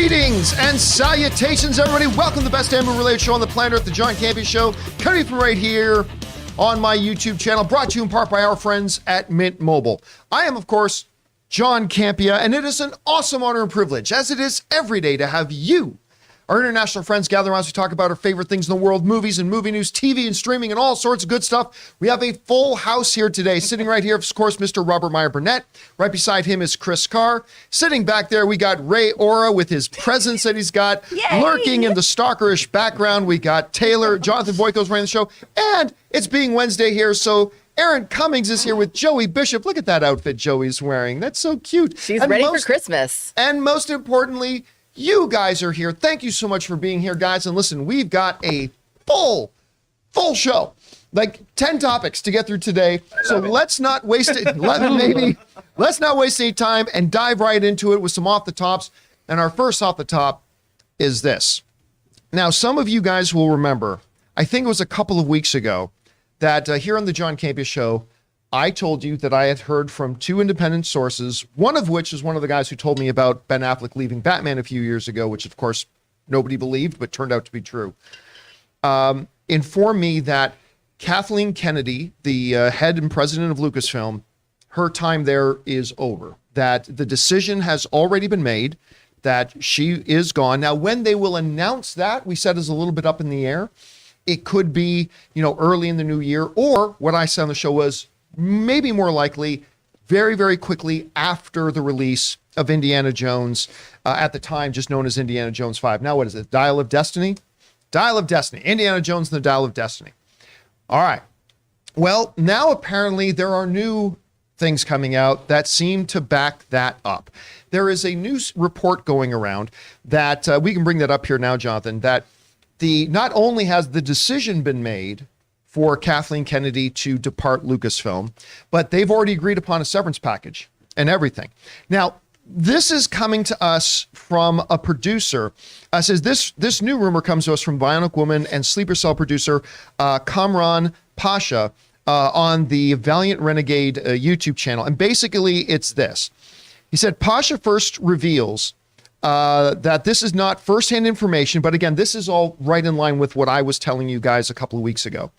Greetings and salutations, everybody. Welcome to the best anime-related show on the planet Earth, the John Campea Show, coming from right here on my YouTube channel, brought to you in part by our friends at Mint Mobile. I am, of course, John Campea, and it is an awesome honor and privilege, as it is every day, to have you, our international friends, gather around as we talk about our favorite things in the world, movies and movie news, TV and streaming, and all sorts of good stuff. We have a full house here today. Sitting right here, of course, Mr. Robert Meyer Burnett. Right beside him is Chris Carr. Sitting back there, we got Ray Ora with his presence that he's got. Yay! Lurking in the stalkerish background, we got Taylor. Jonathan Boyko's running the show. And it's being Wednesday here, so Aaron Cummings is here with Joey Bishop. Look at that outfit Joey's wearing. That's so cute. She's ready for Christmas. And most importantly, you guys are here. Thank you so much for being here, guys. And listen, we've got a full show, like 10 topics to get through today. So let's not waste it. Let's not waste any time and dive right into it with some off the tops. And our first off the top is this. Now, some of you guys will remember, I think it was a couple of weeks ago, that here on the John Campea Show, I told you that I had heard from two independent sources, one of which is one of the guys who told me about Ben Affleck leaving Batman a few years ago, which of course nobody believed, but turned out to be true. Informed me that Kathleen Kennedy, the head and president of Lucasfilm, her time there is over, that the decision has already been made, that she is gone. Now, when they will announce that, we said is a little bit up in the air. It could be, early in the new year, or what I said on the show was, maybe more likely, very, very quickly after the release of Indiana Jones, at the time just known as Indiana Jones 5. Now, what is it? Dial of Destiny? Dial of Destiny. Indiana Jones and the Dial of Destiny. All right. Well, now apparently there are new things coming out that seem to back that up. There is a news report going around that, we can bring that up here now, Jonathan, that not only has the decision been made for Kathleen Kennedy to depart Lucasfilm, but they've already agreed upon a severance package and everything. Now, this is coming to us from a producer. Says this new rumor comes to us from Bionic Woman and Sleeper Cell producer Kamran Pasha on the Valiant Renegade YouTube channel. And basically, it's this. He said, Pasha first reveals that this is not firsthand information, but again, this is all right in line with what I was telling you guys a couple of weeks ago.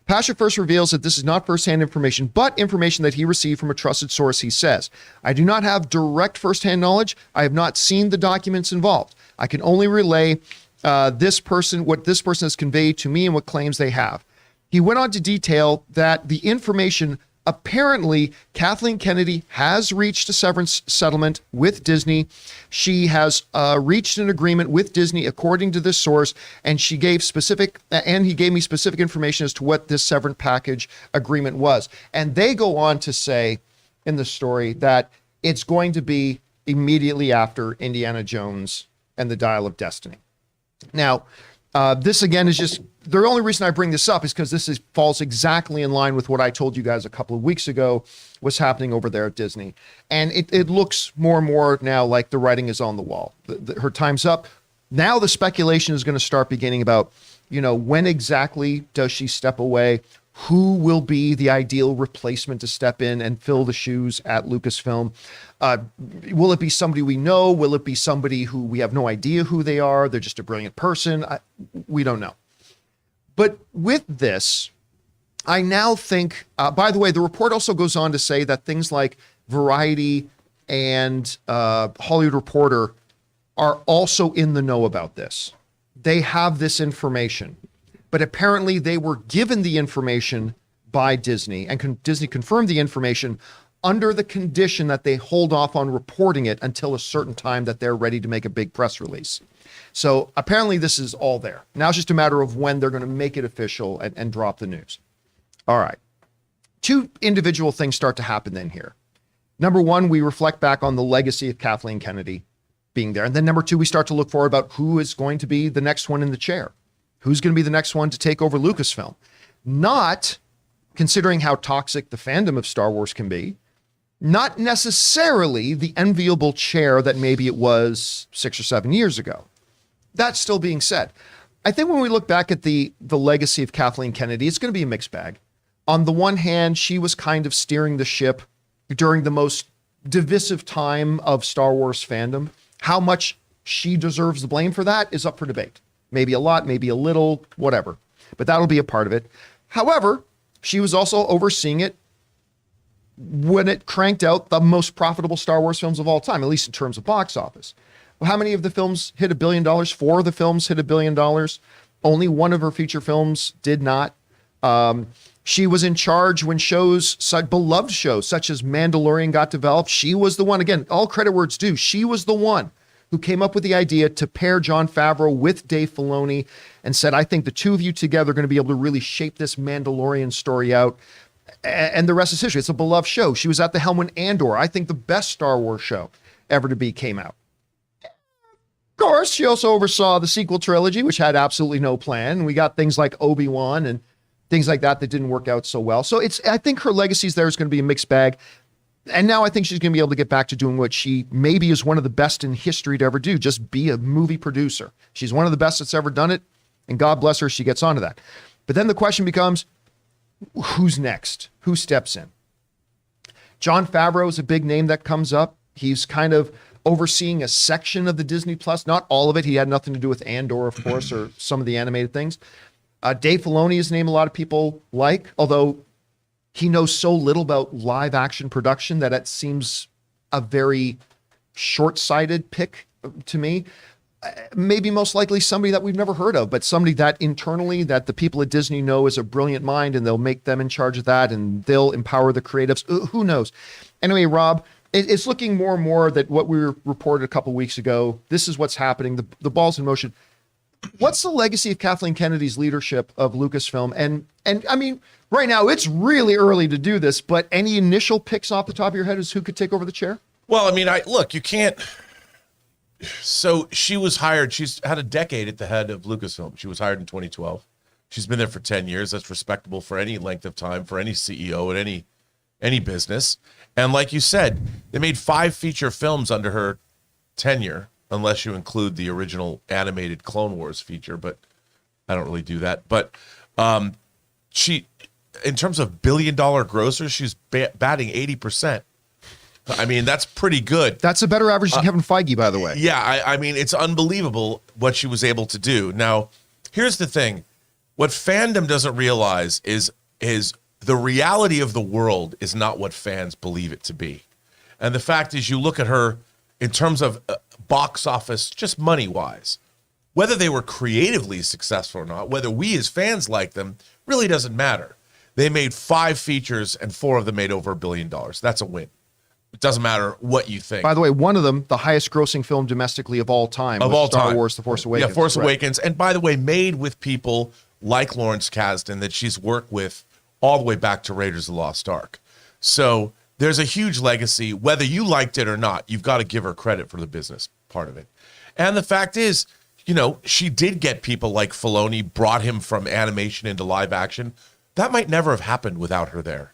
Pasha first reveals that this is not firsthand information, but information that he received from a trusted source. He says, I do not have direct firsthand knowledge. I have not seen the documents involved. I can only relay what this person has conveyed to me and what claims they have. He went on to detail that the information apparently Kathleen Kennedy has reached a severance settlement with Disney. She has reached an agreement with Disney according to this source, and he gave me specific information as to what this severance package agreement was. And they go on to say in the story that it's going to be immediately after Indiana Jones and the Dial of Destiny. Now, this again is just, the only reason I bring this up is because this falls exactly in line with what I told you guys a couple of weeks ago was happening over there at Disney. And it looks more and more now like the writing is on the wall. Her time's up. Now the speculation is going to start beginning about, when exactly does she step away? Who will be the ideal replacement to step in and fill the shoes at Lucasfilm? Will it be somebody we know? Will it be somebody who we have no idea who they are? They're just a brilliant person. We don't know. But with this, I now think, by the way, the report also goes on to say that things like Variety and Hollywood Reporter are also in the know about this. They have this information. But apparently they were given the information by Disney, and Disney confirmed the information under the condition that they hold off on reporting it until a certain time that they're ready to make a big press release. So apparently this is all there. Now it's just a matter of when they're going to make it official and drop the news. All right. Two individual things start to happen then here. Number one, we reflect back on the legacy of Kathleen Kennedy being there. And then number two, we start to look forward about who is going to be the next one in the chair. Who's going to be the next one to take over Lucasfilm? Not considering how toxic the fandom of Star Wars can be, not necessarily the enviable chair that maybe it was 6 or 7 years ago. That's still being said. I think when we look back at the legacy of Kathleen Kennedy, it's going to be a mixed bag. On the one hand, she was kind of steering the ship during the most divisive time of Star Wars fandom. How much she deserves the blame for that is up for debate. Maybe a lot, maybe a little, whatever. But that'll be a part of it. However, she was also overseeing it when it cranked out the most profitable Star Wars films of all time, at least in terms of box office. Well, how many of the films hit $1 billion? 4 of the films hit $1 billion. Only one of her feature films did not. She was in charge when beloved shows such as Mandalorian got developed. She was the one, again, all credit where it's due. She was the one who came up with the idea to pair Jon Favreau with Dave Filoni and said, I think the two of you together are going to be able to really shape this Mandalorian story out. And the rest is history. It's a beloved show. She was at the helm when Andor, I think the best Star Wars show ever to be, came out. Of course, she also oversaw the sequel trilogy, which had absolutely no plan. We got things like Obi-Wan and things like that didn't work out so well. So I think her legacy there is going to be a mixed bag. And now I think she's going to be able to get back to doing what she maybe is one of the best in history to ever do, just be a movie producer. She's one of the best that's ever done it, and God bless her, she gets onto that. But then the question becomes, who's next? Who steps in? Jon Favreau is a big name that comes up. He's kind of overseeing a section of the Disney Plus, not all of it. He had nothing to do with Andor, of course, or some of the animated things. Dave Filoni is a name a lot of people like, although he knows so little about live action production that it seems a very short-sighted pick to me. Maybe most likely somebody that we've never heard of, but somebody that internally that the people at Disney know is a brilliant mind, and they'll make them in charge of that, and they'll empower the creatives. Who knows? Anyway, Rob, it's looking more and more that what we reported a couple weeks ago, this is what's happening. The ball's in motion. What's the legacy of Kathleen Kennedy's leadership of Lucasfilm? And I mean, right now it's really early to do this, but any initial picks off the top of your head as who could take over the chair? Well, I mean, you can't. So she was hired. She's had a decade at the head of Lucasfilm. She was hired in 2012. She's been there for 10 years. That's respectable for any length of time for any CEO at any business. And like you said, they made 5 feature films under her tenure, unless you include the original animated Clone Wars feature, but I don't really do that. But she, in terms of billion-dollar grossers, she's batting 80%. I mean, that's pretty good. That's a better average than Kevin Feige, by the way. Yeah, I mean, it's unbelievable what she was able to do. Now, here's the thing. What fandom doesn't realize is the reality of the world is not what fans believe it to be. And the fact is, you look at her in terms of box office, just money-wise, whether they were creatively successful or not, whether we as fans like them, really doesn't matter. They made 5 features, and 4 of them made over $1 billion. That's a win. It doesn't matter what you think. By the way, one of them, the highest grossing film domestically of all time, Star Wars, The Force Awakens. Yeah, Force Awakens. And by the way, made with people like Lawrence Kasdan that she's worked with all the way back to Raiders of the Lost Ark. So there's a huge legacy. Whether you liked it or not, you've got to give her credit for the business part of it. And the fact is, she did get people like Filoni, brought him from animation into live action. That might never have happened without her there.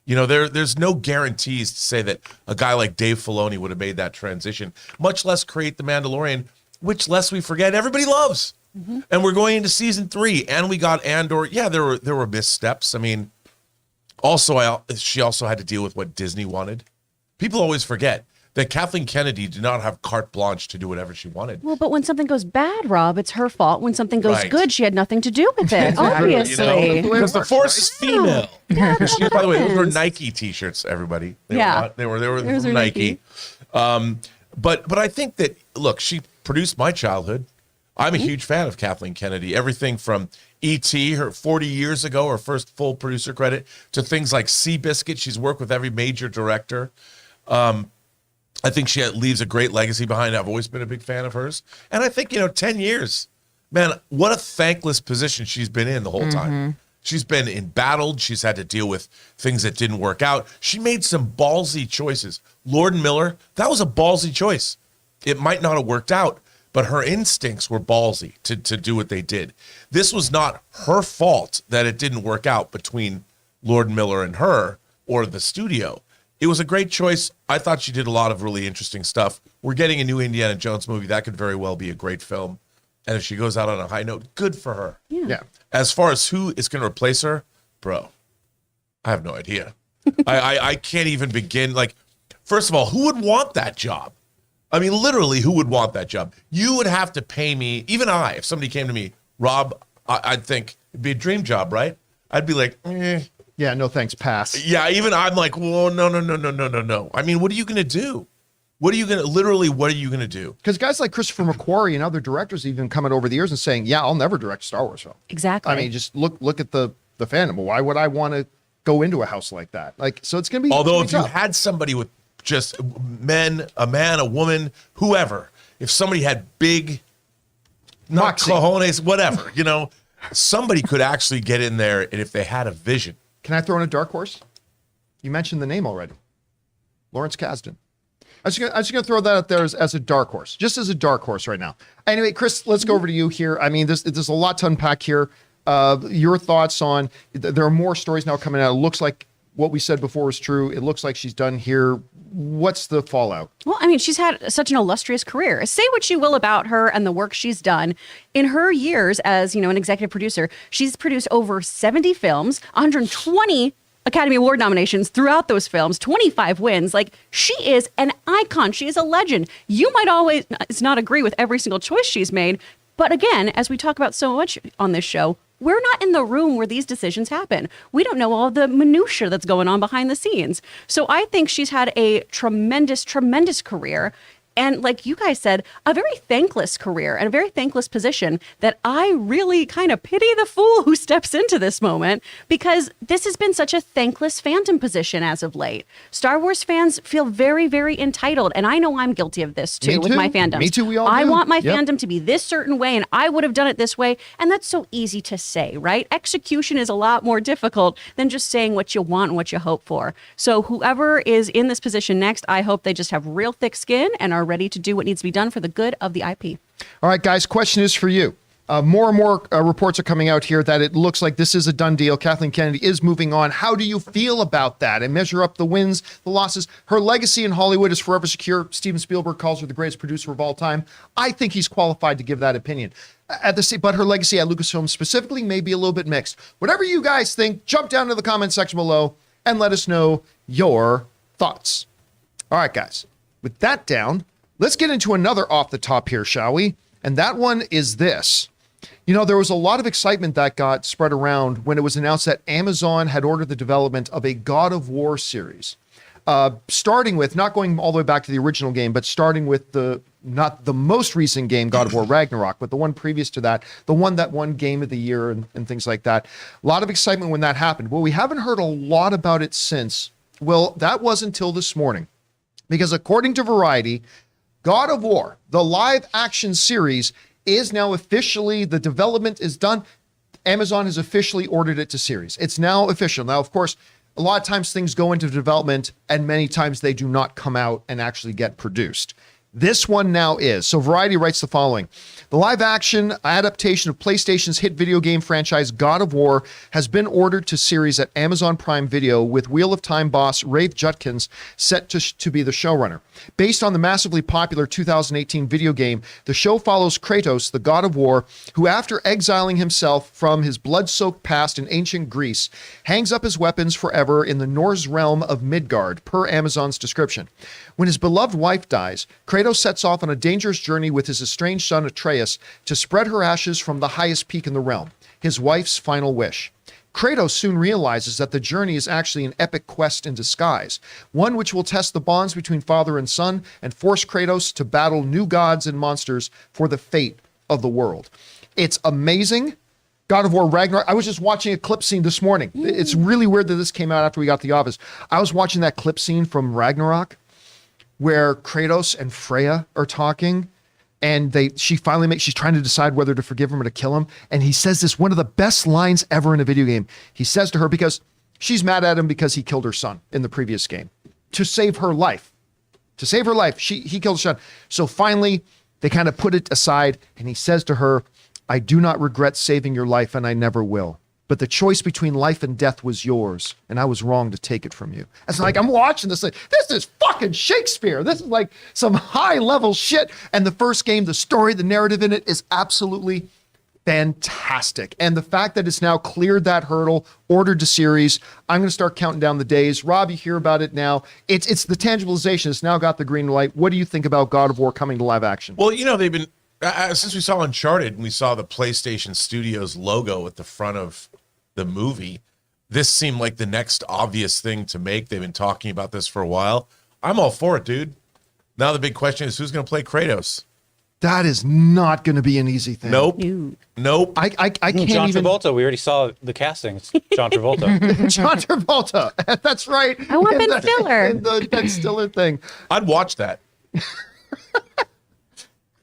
There's no guarantees to say that a guy like Dave Filoni would have made that transition, much less create The Mandalorian, which, lest we forget, everybody loves. Mm-hmm. And we're going into season 3, and we got Andor. Yeah, there were missteps. I mean, she also had to deal with what Disney wanted. People always forget that Kathleen Kennedy did not have carte blanche to do whatever she wanted. Well, but when something goes bad, Rob, it's her fault. When something goes good, she had nothing to do with it, obviously. Because the Force is female. By the way, those were Nike T-shirts, everybody. They were from Nike. But I think that, look, she produced my childhood. I'm a huge fan of Kathleen Kennedy. Everything from E.T., her 40 years ago, her first full producer credit, to things like Seabiscuit. She's worked with every major director. I think she leaves a great legacy behind. I've always been a big fan of hers. And I think, 10 years, man, what a thankless position she's been in the whole time. She's been embattled. She's had to deal with things that didn't work out. She made some ballsy choices. Lord and Miller, that was a ballsy choice. It might not have worked out, but her instincts were ballsy to do what they did. This was not her fault that it didn't work out between Lord and Miller and her or the studio. It was a great choice. I thought she did a lot of really interesting stuff. We're getting a new Indiana Jones movie. That could very well be a great film. And if she goes out on a high note, good for her. Yeah. As far as who is going to replace her, bro, I have no idea. I can't even begin. Like, first of all, who would want that job? I mean, literally, who would want that job? You would have to pay me, even if somebody came to me, Rob, I'd think it'd be a dream job, right? I'd be like, Yeah, no thanks, pass. Yeah, even I'm like, well, no. I mean, what are you going to do? What are you going to do? Because guys like Christopher McQuarrie and other directors even coming over the years and saying, yeah, I'll never direct a Star Wars film. Exactly. I mean, just look at the fandom. Why would I want to go into a house like that? Like, so it's going to be. Although if you tough. had somebody with just a man, a woman, whoever, if somebody had big, not Moxie. cojones, whatever, somebody could actually get in there, and if they had a vision. Can I throw in a dark horse? You mentioned the name already. Lawrence Kasdan. I'm just gonna throw that out there as a dark horse, just as a dark horse right now. Anyway, Chris, let's go over to you here. I mean, there's a lot to unpack here. Your thoughts on, there are more stories now coming out. It looks like what we said before was true. It looks like she's done here. What's the fallout? Well, I mean, she's had such an illustrious career. Say what you will about her and the work she's done. In her years as, an executive producer, she's produced over 70 films, 120 Academy Award nominations throughout those films, 25 wins. Like, she is an icon. She is a legend. You might always not agree with every single choice she's made. But again, as we talk about so much on this show, we're not in the room where these decisions happen. We don't know all the minutia that's going on behind the scenes. So I think she's had a tremendous, tremendous career. And like you guys said, a very thankless career and a very thankless position that I really kind of pity the fool who steps into this moment, because this has been such a thankless fandom position as of late. Star Wars fans feel very, very entitled. And I know I'm guilty of this too with my fandom. Me too, we all I do. want my Yep. fandom to be this certain way, and I would have done it this way. And that's so easy to say, right? Execution is a lot more difficult than just saying what you want and what you hope for. So whoever is in this position next, I hope they just have real thick skin and are ready to do what needs to be done for the good of the IP. All right, guys, question is for you. More and more reports are coming out here that it looks like this is a done deal. Kathleen Kennedy is moving on. How do you feel about that? And measure up the wins, the losses. Her legacy in Hollywood is forever secure. Steven Spielberg calls her the greatest producer of all time. I think he's qualified to give that opinion. But her legacy at Lucasfilm specifically may be a little bit mixed. Whatever you guys think, jump down to the comment section below and let us know your thoughts. All right, guys, with that down, let's get into another off the top here, shall we? And that one is this. There was a lot of excitement that got spread around when it was announced that Amazon had ordered the development of a God of War series. Starting with, not going all the way back to the original game, but starting with not the most recent game, God of War Ragnarok, but the one previous to that, the one that won Game of the Year and things like that. A lot of excitement when that happened. Well, we haven't heard a lot about it since. Well, that was until this morning. Because according to Variety, God of War, the live action series, is now officially, the development is done. Amazon has officially ordered it to series. It's now official. Now, of course, a lot of times things go into development and many times they do not come out and actually get produced. This one now is. So Variety writes the following. The live action adaptation of PlayStation's hit video game franchise God of War has been ordered to series at Amazon Prime Video, with Wheel of Time boss Rafe Judkins set to be the showrunner. Based on the massively popular 2018 video game, the show follows Kratos, the God of War, who, after exiling himself from his blood-soaked past in ancient Greece, hangs up his weapons forever in the Norse realm of Midgard, per Amazon's description. When his beloved wife dies, Kratos sets off on a dangerous journey with his estranged son Atreus to spread her ashes from the highest peak in the realm, his wife's final wish. Kratos soon realizes that the journey is actually an epic quest in disguise, one which will test the bonds between father and son and force Kratos to battle new gods and monsters for the fate of the world. It's amazing. God of War Ragnarok. I was just watching a clip scene this morning. It's really weird that this came out after we got to the office. I was watching that clip scene from Ragnarok where Kratos and Freya are talking, and she's trying to decide whether to forgive him or to kill him. And he says this, one of the best lines ever in a video game. He says to her, because she's mad at him because he killed her son in the previous game, to save her life. He killed her son. So finally, they kind of put it aside, and he says to her, I do not regret saving your life, and I never will. But the choice between life and death was yours, and I was wrong to take it from you. It's like, I'm watching this, like, this is fucking Shakespeare. This is like some high level shit. And the first game, the story, the narrative in it is absolutely fantastic. And the fact that it's now cleared that hurdle, ordered to series, I'm going to start counting down the days. Rob, you hear about it now. It's the tangibilization. It's now got the green light. What do you think about God of War coming to live action? Well, they've been, since we saw Uncharted and we saw the PlayStation Studios logo at the front of the movie, this seemed like the next obvious thing to make. They've been talking about this for a while. I'm all for it, dude. Now the big question is, who's going to play Kratos? That is not going to be an easy thing. Nope. I can't John even. Travolta. We already saw the casting. It's John Travolta. John Travolta. That's right. I want Ben Stiller. In the Ben Stiller thing. I'd watch that.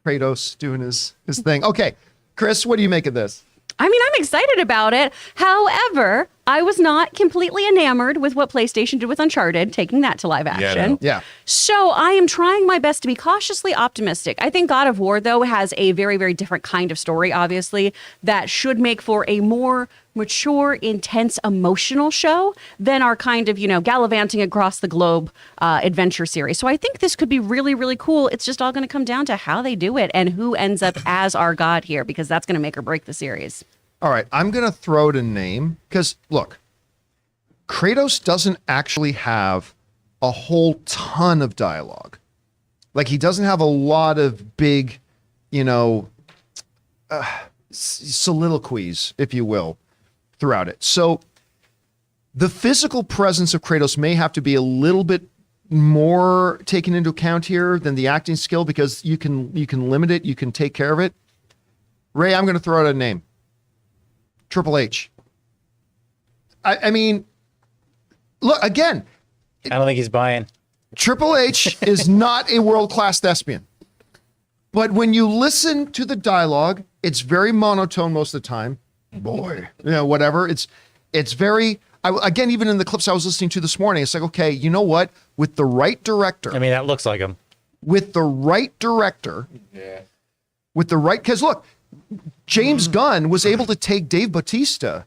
Kratos doing his thing. Okay, Chris, what do you make of this? I mean, I'm excited about it. However, I was not completely enamored with what PlayStation did with Uncharted, taking that to live action. no. Yeah. So I am trying my best to be cautiously optimistic. I think God of War, though, has a very, very different kind of story, obviously, that should make for a more mature, intense, emotional show than our kind of, gallivanting across the globe adventure series. So I think this could be really, really cool. It's just all going to come down to how they do it and who ends up as our god here, because that's going to make or break the series. All right, I'm going to throw out a name because, look, Kratos doesn't actually have a whole ton of dialogue. Like, he doesn't have a lot of big, soliloquies, if you will, throughout it. So the physical presence of Kratos may have to be a little bit more taken into account here than the acting skill, because you can limit it, you can take care of it. Ray, I'm going to throw out a name. Triple H. I mean, look, again, I don't think he's buying. Triple H is not a world-class thespian. But when you listen to the dialogue, it's very monotone most of the time. Boy, whatever. It's very, again, even in the clips I was listening to this morning, it's like, okay, you know what? With the right director. I mean, that looks like him. With the right director. Yeah. With the right, because look, James Gunn was able to take Dave Bautista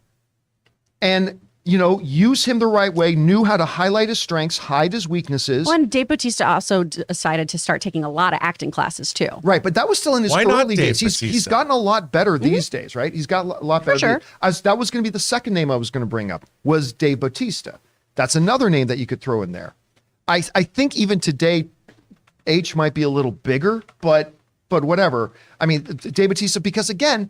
and, use him the right way, knew how to highlight his strengths, hide his weaknesses. Well, and Dave Bautista also decided to start taking a lot of acting classes, too. Right, but that was still in his Why not early Dave days. He's Bautista? gotten a lot better these days, right? He's got a lot better. sure. That was going to be the second name I was going to bring up, was Dave Bautista. That's another name that you could throw in there. I think even today, H might be a little bigger, but whatever. I mean, Dave Bautista, because again,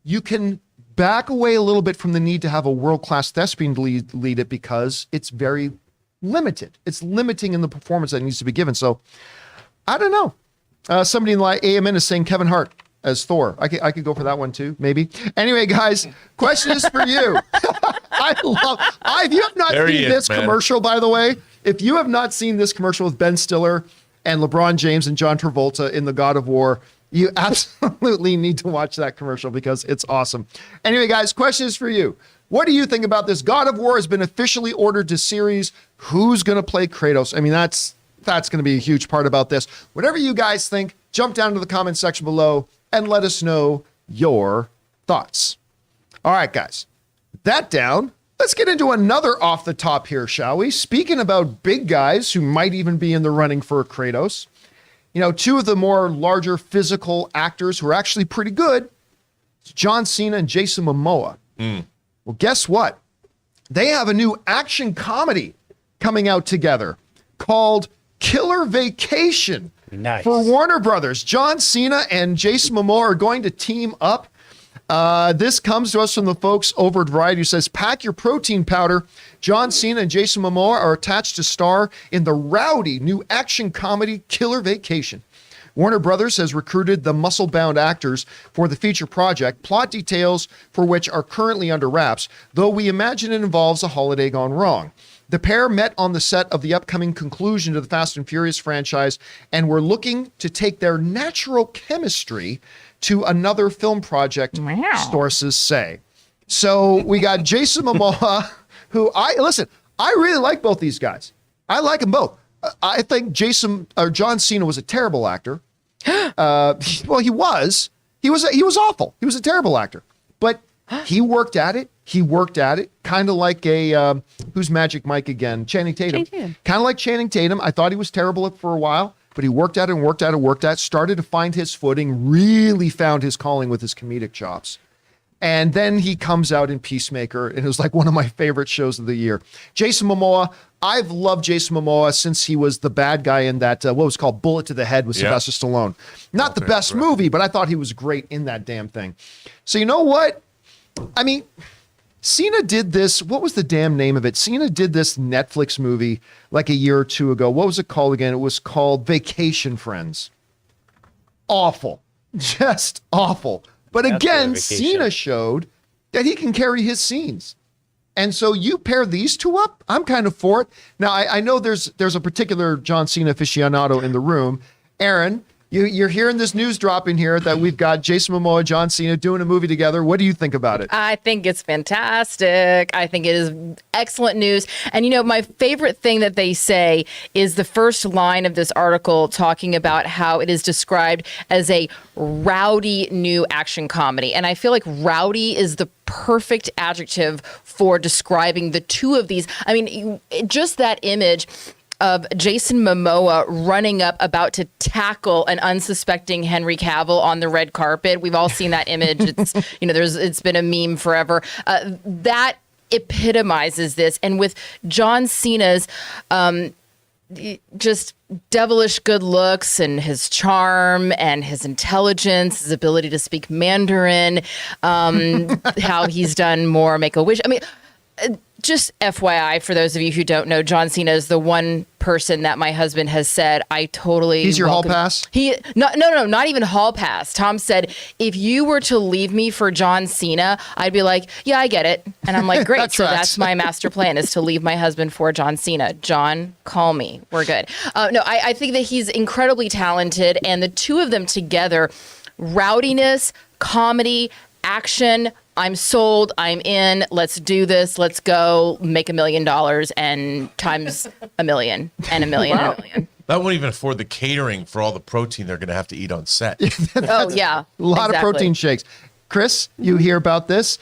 you can back away a little bit from the need to have a world-class thespian lead it, because it's very limited. It's limiting in the performance that needs to be given. So I don't know. Somebody in the AMN is saying Kevin Hart as Thor. I could go for that one too, maybe. Anyway, guys, question is for you. If you have not seen this commercial, by the way, if you have not seen this commercial with Ben Stiller and LeBron James and John Travolta in the God of War, you absolutely need to watch that commercial because it's awesome. Anyway, guys, question is for you. What do you think about this? God of War has been officially ordered to series. Who's going to play Kratos? I mean, that's going to be a huge part about this. Whatever you guys think, jump down to the comment section below and let us know your thoughts. All right, guys, that down. Let's get into another off the top here, shall we? Speaking about big guys who might even be in the running for Kratos, two of the more larger physical actors who are actually pretty good, John Cena and Jason Momoa. Well, guess what? They have a new action comedy coming out together called Killer Vacation. Nice. For Warner Brothers. John Cena and Jason Momoa are going to team up. This comes to us from the folks over at Variety, who says, pack your protein powder. John Cena and Jason Momoa are attached to star in the rowdy new action comedy Killer Vacation. Warner Brothers has recruited the muscle-bound actors for the feature project, plot details for which are currently under wraps, though we imagine it involves a holiday gone wrong. The pair met on the set of the upcoming conclusion to the Fast and Furious franchise and were looking to take their natural chemistry to another film project, sources say. So we got Jason Momoa, who I really like both these guys. I like them both. I think John Cena was a terrible actor. Well, he was. He was awful. He was a terrible actor. But he worked at it. Kind of like who's Magic Mike again? Channing Tatum. Kind of like Channing Tatum. I thought he was terrible for a while, but he worked at it, started to find his footing, really found his calling with his comedic chops. And then he comes out in Peacemaker, and it was like one of my favorite shows of the year. Jason Momoa, I've loved Jason Momoa since he was the bad guy in that, what was called Bullet to the Head with Sylvester Stallone. Not the best movie, but I thought he was great in that damn thing. So you know what? I mean, Cena did this. What was the damn name of it? Cena did this Netflix movie like a year or two ago. What was it called again? It was called Vacation Friends. Awful. Just awful. But again, Cena showed that he can carry his scenes. And so you pair these two up, I'm kind of for it. Now, I know there's a particular John Cena aficionado in the room. Aaron, you're hearing this news drop in here that we've got Jason Momoa, John Cena doing a movie together. What do you think about it? I think it's fantastic. I think it is excellent news. And, you know, my favorite thing that they say is the first line of this article talking about how it is described as a rowdy new action comedy. And I feel like rowdy is the perfect adjective for describing the two of these. I mean, just that image of Jason Momoa running up about to tackle an unsuspecting Henry Cavill on the red carpet. We've all seen that image. It's, you know, it's been a meme forever. That epitomizes this. And with John Cena's just devilish good looks and his charm and his intelligence, his ability to speak Mandarin, how he's done more Make-A-Wish. I mean, just FYI, for those of you who don't know, John Cena is the one person that my husband has said, I totally He's your hall pass? No, not even hall pass. Tom said, if you were to leave me for John Cena, I'd be like, yeah, I get it. And I'm like, great. So that's my master plan, is to leave my husband for John Cena. John, call me. We're good. No, I think that he's incredibly talented. And the two of them together, rowdiness, comedy, action, I'm sold. I'm in. Let's do this. Let's go make $1 million and times $1 million and $1 million and $1 million. That won't even afford the catering for all the protein they're going to have to eat on set. Oh, yeah. A lot of protein shakes. Chris, you hear about this?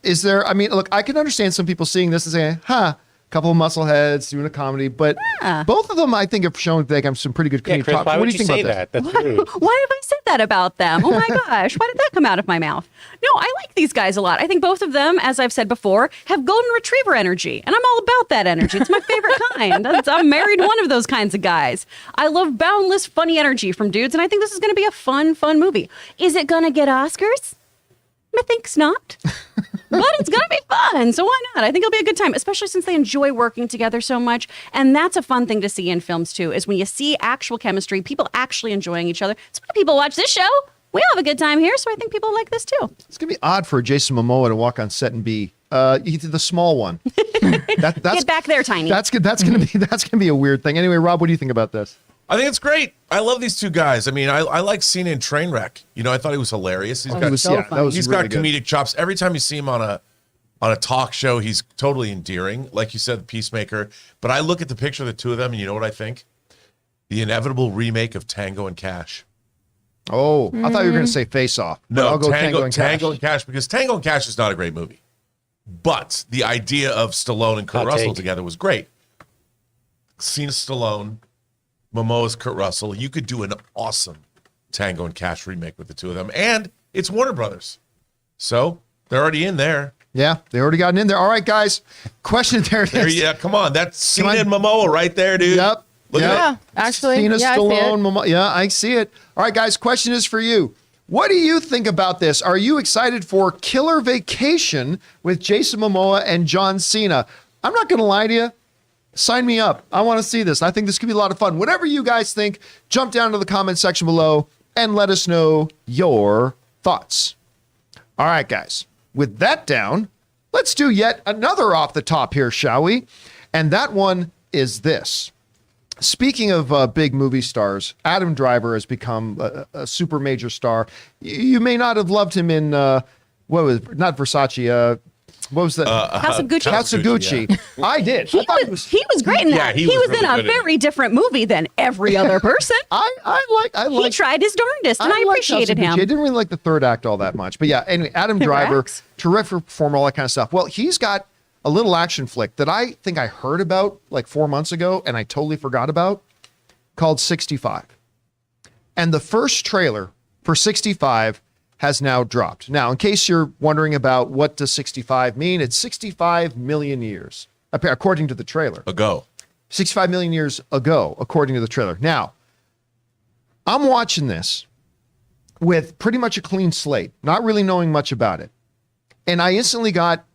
Is there, I mean, look, I can understand some people seeing this and saying, couple of muscle heads doing a comedy, but both of them, I think, have shown they have some pretty good comedic Chris, talk. why What would do you think say about that? That's rude. Why have I said that about them? Oh my gosh, why did that come out of my mouth? No, I like these guys a lot. I think both of them, as I've said before, have golden retriever energy, and I'm all about that energy. It's my favorite kind. I'm married to one of those kinds of guys. I love boundless, funny energy from dudes, and I think this is going to be a fun movie. Is it going to get Oscars? I think's not. But it's going to be fun, so why not? I think it'll be a good time, especially since they enjoy working together so much. And that's a fun thing to see in films, too, is when you see actual chemistry, people actually enjoying each other. It's why people watch this show. We all have a good time here, so I think people like this, too. It's going to be odd for Jason Momoa to walk on set and be the small one. That's, get back there, Tiny. That's going to be a weird thing. Anyway, Rob, what do you think about this? I think it's great. I love these two guys. I mean, I like Cena in Trainwreck. You know, I thought he was hilarious. He's got really comedic chops. Every time you see him on a talk show, he's totally endearing. Like you said, Peacemaker. But I look at the picture of the two of them, and you know what I think? The inevitable remake of Tango and Cash. Oh, I thought you were going to say Face Off. No, I'll go Tango and Cash, because Tango and Cash is not a great movie. But the idea of Stallone and Kurt Russell together was great. Cena, Stallone, Momoa's Kurt Russell. You could do an awesome Tango and Cash remake with the two of them. And it's Warner Brothers. So they're already in there. Yeah, they already gotten in there. All right, guys. Question there it is. Yeah, come on. That's Cena and Momoa right there, dude. Yep. Look at it. Actually. Cena, Stallone, I Momoa. Yeah, I see it. All right, guys. Question is for you. What do you think about this? Are you excited for Killer Vacation with Jason Momoa and John Cena? I'm not going to lie to you. Sign me up. I want to see this. I think this could be a lot of fun. Whatever you guys think, jump down to the comment section below and let us know your thoughts. All right, guys. With that down, let's do yet another off the top here, shall we? And that one is this. Speaking of big movie stars, Adam Driver has become a super major star. You may not have loved him in, not Versace, what was that? House of Gucci. House of Gucci. Yeah. I did. He was great in that. Yeah, he was really in a very different movie than every other person. He tried his darndest, and I appreciated him. I didn't really like the third act all that much. But yeah, anyway, Adam Driver, terrific performer, all that kind of stuff. Well, he's got a little action flick that I think I heard about like 4 months ago, and I totally forgot about, called 65. And the first trailer for 65 has now dropped. Now, in case you're wondering about what does 65 mean, it's 65 million years, according to the trailer. Ago. 65 million years ago, according to the trailer. Now, I'm watching this with pretty much a clean slate, not really knowing much about it. And I instantly got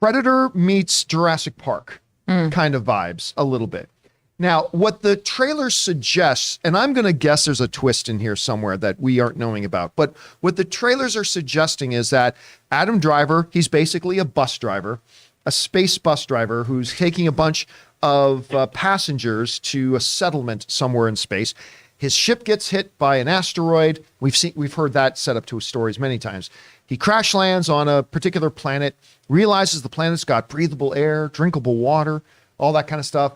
Predator meets Jurassic Park kind of vibes a little bit. Now, what the trailer suggests, and I'm going to guess there's a twist in here somewhere that we aren't knowing about, but what the trailers are suggesting is that Adam Driver, he's basically a bus driver, a space bus driver who's taking a bunch of passengers to a settlement somewhere in space. His ship gets hit by an asteroid. We've heard that set up to stories many times. He crash lands on a particular planet, realizes the planet's got breathable air, drinkable water, all that kind of stuff.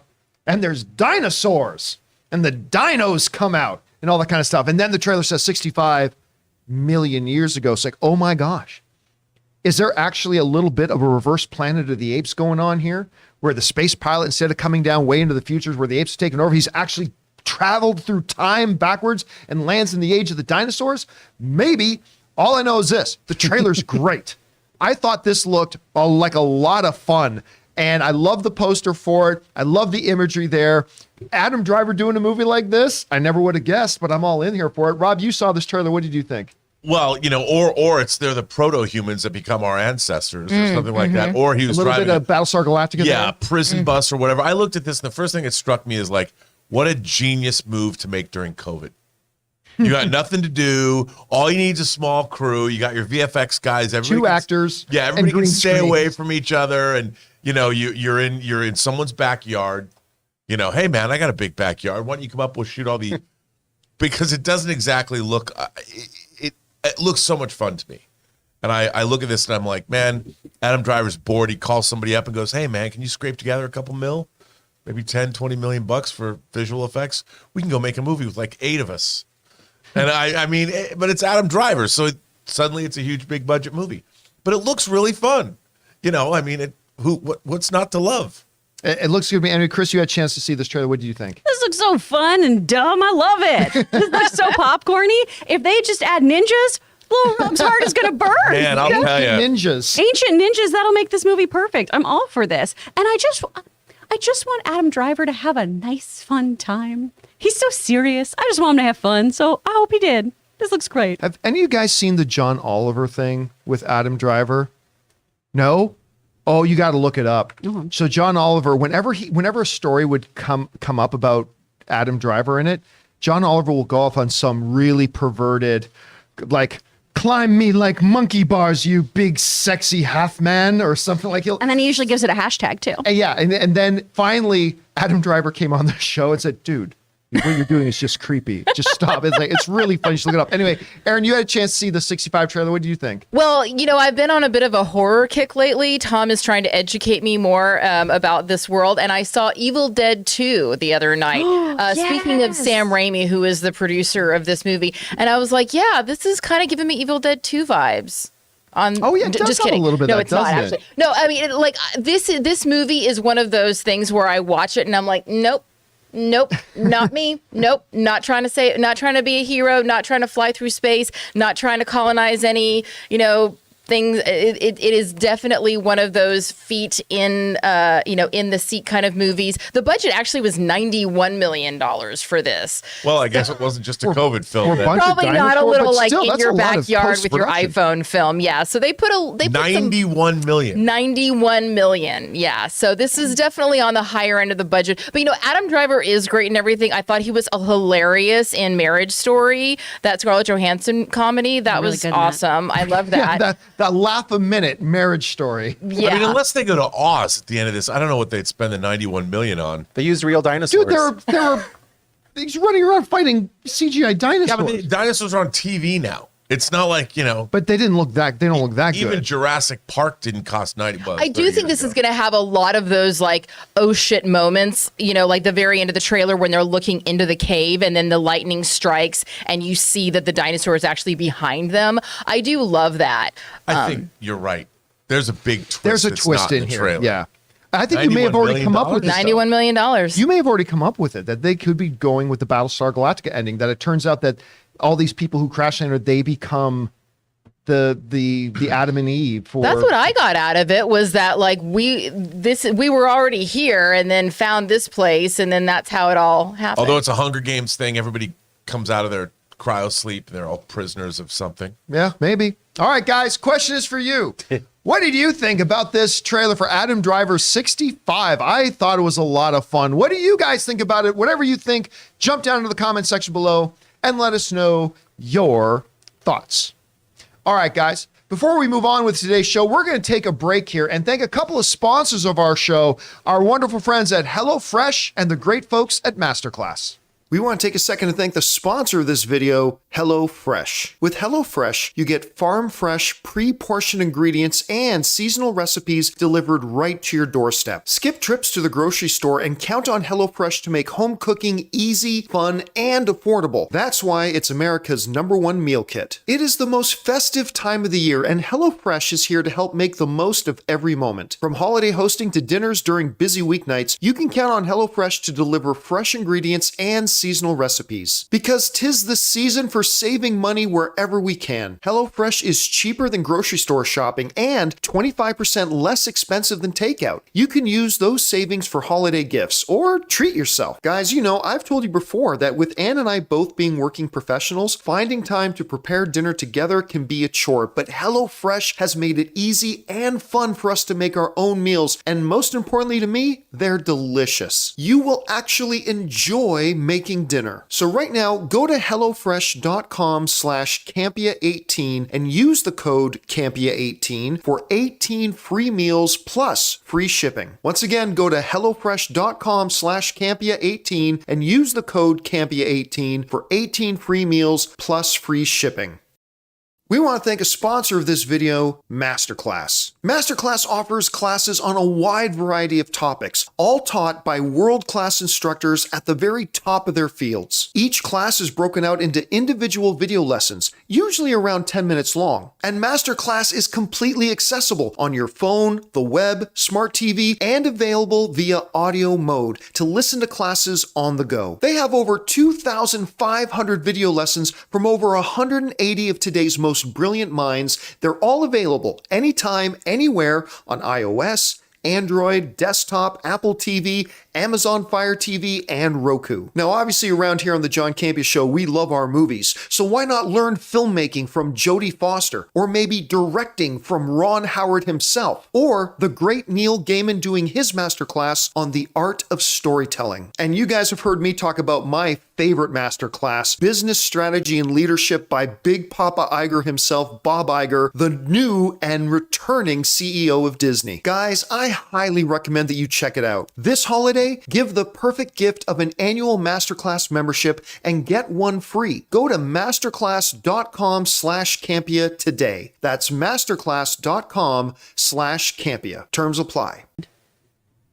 And there's dinosaurs, and the dinos come out, and all that kind of stuff. And then the trailer says 65 million years ago. It's like, oh my gosh. Is there actually a little bit of a reverse Planet of the Apes going on here, where the space pilot, instead of coming down way into the future where the apes are taking over, he's actually traveled through time backwards and lands in the age of the dinosaurs? Maybe. All I know is this. The trailer's great. I thought this looked like a lot of fun. And I love the poster for it. I love the imagery there. Adam Driver doing a movie like this, I never would have guessed, but I'm all in here for it. Rob, you saw this trailer. What did you think? Well, or it's they're the proto-humans that become our ancestors or something like that. Or he was A little driving bit of Battlestar Galactica. yeah, prison bus or whatever. I looked at this, and the first thing that struck me is like, what a genius move to make during COVID. You got nothing to do. All you need is a small crew. You got your VFX guys. Two actors. Yeah, everybody and can stay green away screen. from each other, and you're in someone's backyard. Hey man, I got a big backyard. Why don't you come up? We'll shoot all the because it doesn't exactly look. It looks so much fun to me, and I look at this and I'm like, man, Adam Driver's bored. He calls somebody up and goes, hey man, can you scrape together a couple mil? Maybe 10, 20 million bucks for visual effects. We can go make a movie with like 8 of us. And I mean, but it's Adam Driver, so suddenly it's a huge, big budget movie. But it looks really fun. I mean, what's not to love? It looks good to me. Anyway, Chris, you had a chance to see this trailer. What did you think? This looks so fun and dumb. I love it. This looks so popcorny. If they just add ninjas, little Rob's heart is going to burn. Man, I'll tell you. Ninjas. Ancient ninjas, that'll make this movie perfect. I'm all for this. And I just want Adam Driver to have a nice, fun time. He's so serious. I just want him to have fun. So I hope he did. This looks great. Have any of you guys seen the John Oliver thing with Adam Driver? No? Oh, you got to look it up. So John Oliver, whenever a story would come up about Adam Driver in it, John Oliver will go off on some really perverted, like, climb me like monkey bars, you big sexy half man, or something like. And then he usually gives it a hashtag too. Yeah, and then finally Adam Driver came on the show and said, dude, what you're doing is just creepy. Just stop. It's really funny. You should look it up. Anyway, Aaron, you had a chance to see the 65 trailer. What do you think? Well, I've been on a bit of a horror kick lately. Tom is trying to educate me more about this world. And I saw Evil Dead 2 the other night. Speaking of Sam Raimi, who is the producer of this movie. And I was like, yeah, this is kind of giving me Evil Dead 2 vibes. Oh yeah, it does just have kidding. a little bit. No, of it's that, not doesn't actually. No, I mean, this movie is one of those things where I watch it and I'm like, nope, not me. Nope, not trying to be a hero, not trying to fly through space, not trying to colonize any, things. It is definitely one of those feet in the seat kind of movies. The budget actually was $91 million for this. Well, I guess it wasn't just a COVID film. Then. Probably not a little like still, in your backyard with your iPhone film. Yeah, so they put 91 million. 91 million. Yeah, so this is definitely on the higher end of the budget. But Adam Driver is great and everything. I thought he was hilarious in Marriage Story, that Scarlett Johansson comedy. That Really was good in awesome. I love that. That laugh a minute Marriage Story. Yeah. I mean, unless they go to Oz at the end of this, I don't know what they'd spend the 91 million on. They used real dinosaurs. Dude, he's running around fighting CGI dinosaurs. Yeah, but the dinosaurs are on TV now. It's not like, But they don't look that even good. Jurassic Park didn't cost 90 bucks. I do think this is going to have a lot of those like, oh shit moments, like the very end of the trailer when they're looking into the cave and then the lightning strikes and you see that the dinosaur is actually behind them. I do love that. I think you're right. There's a big twist. There's a that's twist not in the here. trailer. Yeah. I think you may have already come up with this. $91 million. You may have already come up with it, that they could be going with the Battlestar Galactica ending, that it turns out that all these people who crash landed, they become the Adam and Eve for. That's what I got out of it, was that like we were already here and then found this place, and then that's how it all happened. Although it's a Hunger Games thing, everybody comes out of their cryo sleep and they're all prisoners of something. Yeah, maybe. All right, guys, question is for you. What did you think about this trailer for Adam Driver 65? I thought it was a lot of fun. What do you guys think about it? Whatever you think, jump down into the comment section below and let us know your thoughts. All right, guys, before we move on with today's show, we're going to take a break here and thank a couple of sponsors of our show, our wonderful friends at HelloFresh and the great folks at MasterClass. We want to take a second to thank the sponsor of this video, HelloFresh. With HelloFresh, you get farm-fresh, pre-portioned ingredients and seasonal recipes delivered right to your doorstep. Skip trips to the grocery store and count on HelloFresh to make home cooking easy, fun, and affordable. That's why it's America's #1 meal kit. It is the most festive time of the year, and HelloFresh is here to help make the most of every moment. From holiday hosting to dinners during busy weeknights, you can count on HelloFresh to deliver fresh ingredients and seasonal recipes. Because 'tis the season for saving money wherever we can. HelloFresh is cheaper than grocery store shopping and 25% less expensive than takeout. You can use those savings for holiday gifts or treat yourself. Guys, you know, I've told you before that with Ann and I both being working professionals, finding time to prepare dinner together can be a chore, but HelloFresh has made it easy and fun for us to make our own meals, and most importantly to me, they're delicious. You will actually enjoy making dinner. So right now, go to HelloFresh.com/Campea18 and use the code Campea18 for 18 free meals plus free shipping. Once again, go to HelloFresh.com/Campea18 and use the code Campea18 for 18 free meals plus free shipping. We want to thank a sponsor of this video, MasterClass. MasterClass offers classes on a wide variety of topics, all taught by world-class instructors at the very top of their fields. Each class is broken out into individual video lessons, usually around 10 minutes long. And MasterClass is completely accessible on your phone, the web, smart TV, and available via audio mode to listen to classes on the go. They have over 2,500 video lessons from over 180 of today's most brilliant minds. They're all available anytime, anywhere on iOS, Android, desktop, Apple TV, Amazon Fire TV, and Roku. Now, obviously around here on the John Campea Show, we love our movies, so why not learn filmmaking from Jodie Foster, or maybe directing from Ron Howard himself, or the great Neil Gaiman doing his masterclass on the art of storytelling. And you guys have heard me talk about my favorite masterclass, Business Strategy and Leadership by Big Papa Iger himself, Bob Iger, the new and returning CEO of Disney. Guys, I highly recommend that you check it out. This holiday, give the perfect gift of an annual Masterclass membership and get one free. Go to masterclass.com/Campea today. That's masterclass.com/Campea. Terms apply.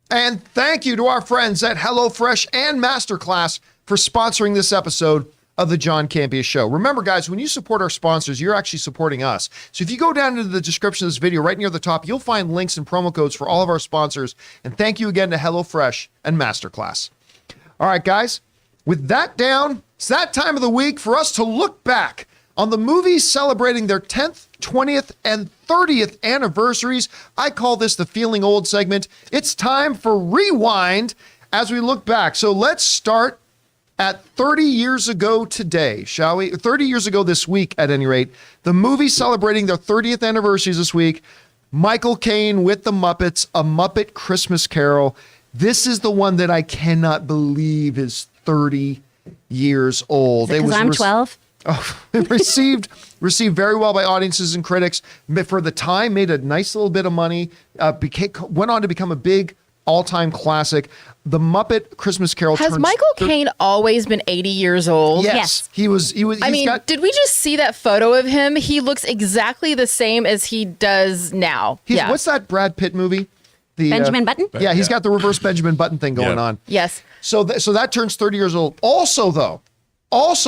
And thank you to our friends at HelloFresh and MasterClass for sponsoring this episode of the John Campea Show. Remember, guys, when you support our sponsors, you're actually supporting us. So if you go down into the description of this video, right near the top, you'll find links and promo codes for all of our sponsors. And thank you again to HelloFresh and MasterClass. All right, guys, with that down, it's that time of the week for us to look back on the movies celebrating their 10th, 20th, and 30th anniversaries. I call this the Feeling Old segment. It's time for Rewind as we look back. So let's start at 30 years ago today, shall we? 30 years ago this week, at any rate. The movie celebrating their 30th anniversaries this week, Michael Caine with the Muppets, A Muppet Christmas Carol. This is the one that I cannot believe is 30 years old. Because I'm 12? Oh, it received very well by audiences and critics. For the time, made a nice little bit of money, went on to become a big all-time classic. The Muppet Christmas Carol. Has Michael Caine always been 80 years old? Yes. He was. I mean, did we just see that photo of him? He looks exactly the same as he does now. Yeah. What's that Brad Pitt movie? The Benjamin Button? Yeah, he's got the reverse Benjamin Button thing going on. Yes. So that turns 30 years old. Also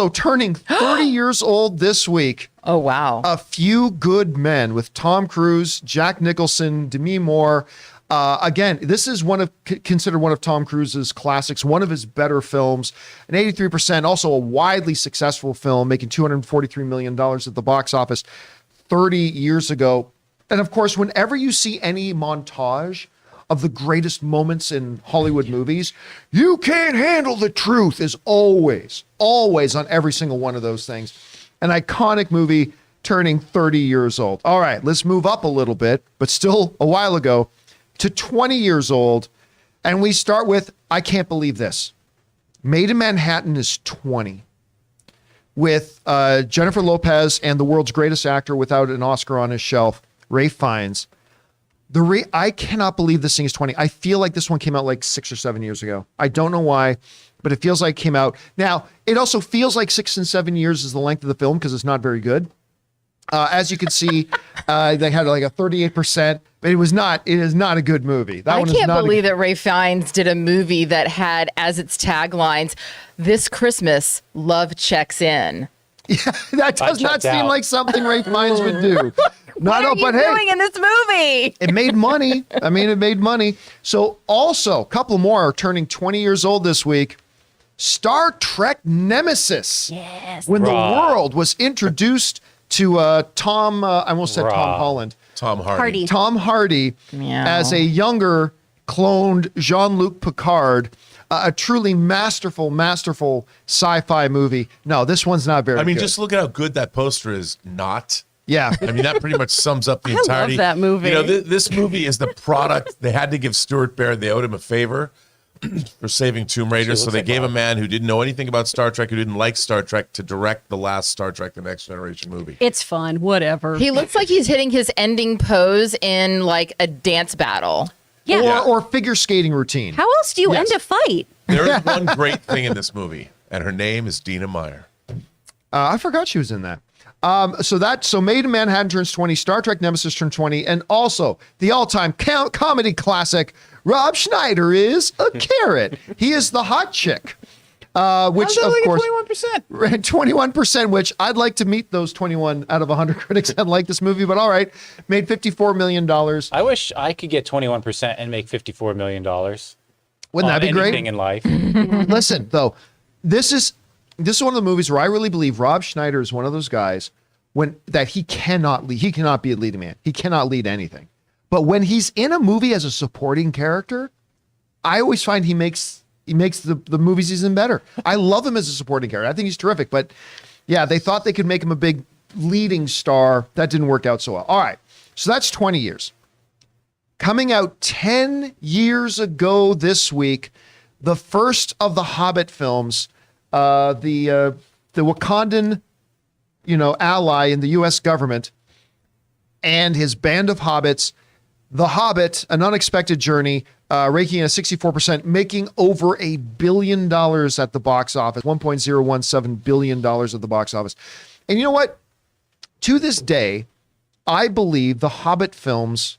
turning 30 years old this week. Oh, wow. A Few Good Men with Tom Cruise, Jack Nicholson, Demi Moore. Again, this is considered one of Tom Cruise's classics, one of his better films, an 83%, also a widely successful film, making $243 million at the box office 30 years ago. And of course, whenever you see any montage of the greatest moments in Hollywood movies, "You can't handle the truth" is always on every single one of those things. An iconic movie turning 30 years old. All right, let's move up a little bit, but still a while ago, to 20 years old. And we start with, I can't believe this. Made in Manhattan is 20. With Jennifer Lopez and the world's greatest actor without an Oscar on his shelf, Ralph Fiennes. I cannot believe this thing is 20. I feel like this one came out like 6 or 7 years ago. I don't know why, but it feels like it came out. Now, it also feels like 6 and 7 years is the length of the film because it's not very good. As you can see, they had like a 38%, but it is not a good movie. I can't believe that Ralph Fiennes did a movie that had as its taglines, "This Christmas, love checks in." Yeah, that does not seem like something Ralph Fiennes would do. What are you doing in this movie? It made money. I mean, it made money. So also, a couple more are turning 20 years old this week. Star Trek Nemesis. Yes. When the world was introduced to Tom, I almost said Tom Holland. Tom Hardy. Tom Hardy as a younger cloned Jean-Luc Picard. A truly masterful sci-fi movie. No, this one's not very good. I mean, just look at how good that poster is not. Yeah. I mean, that pretty much sums up the entirety. I love that movie. You know, this movie is the product. They had to give Stuart Baird, they owed him a favor for saving Tomb Raider. So they gave a man who didn't know anything about Star Trek, who didn't like Star Trek, to direct the last Star Trek, The Next Generation movie. It's fun, whatever. He looks like he's hitting his ending pose in like a dance battle. Yeah. Or figure skating routine. How else do you end a fight? There is one great thing in this movie, and her name is Dina Meyer. I forgot she was in that. So Made in Manhattan turns 20, Star Trek Nemesis turned 20, and also the all-time comedy classic, Rob Schneider is a carrot. He is the hot chick. Which of course 21%. 21%, which I'd like to meet those 21 out of 100 critics that like this movie, but all right. Made $54 million. I wish I could get 21% and make $54 million. Wouldn't that be great? Anything in life. Listen, though, this is one of the movies where I really believe Rob Schneider is one of those guys that he cannot lead. He cannot be a leading man. He cannot lead anything. But when he's in a movie as a supporting character, I always find he makes the movies he's in better. I love him as a supporting character. I think he's terrific. But yeah, they thought they could make him a big leading star. That didn't work out so well. All right. So that's 20 years. Coming out 10 years ago this week, the first of the Hobbit films, the Wakandan, ally in the U.S. government and his band of hobbits, The Hobbit, An Unexpected Journey, raking at 64%, making over $1 billion at the box office, $1.017 billion at the box office. And you know what? To this day, I believe the Hobbit films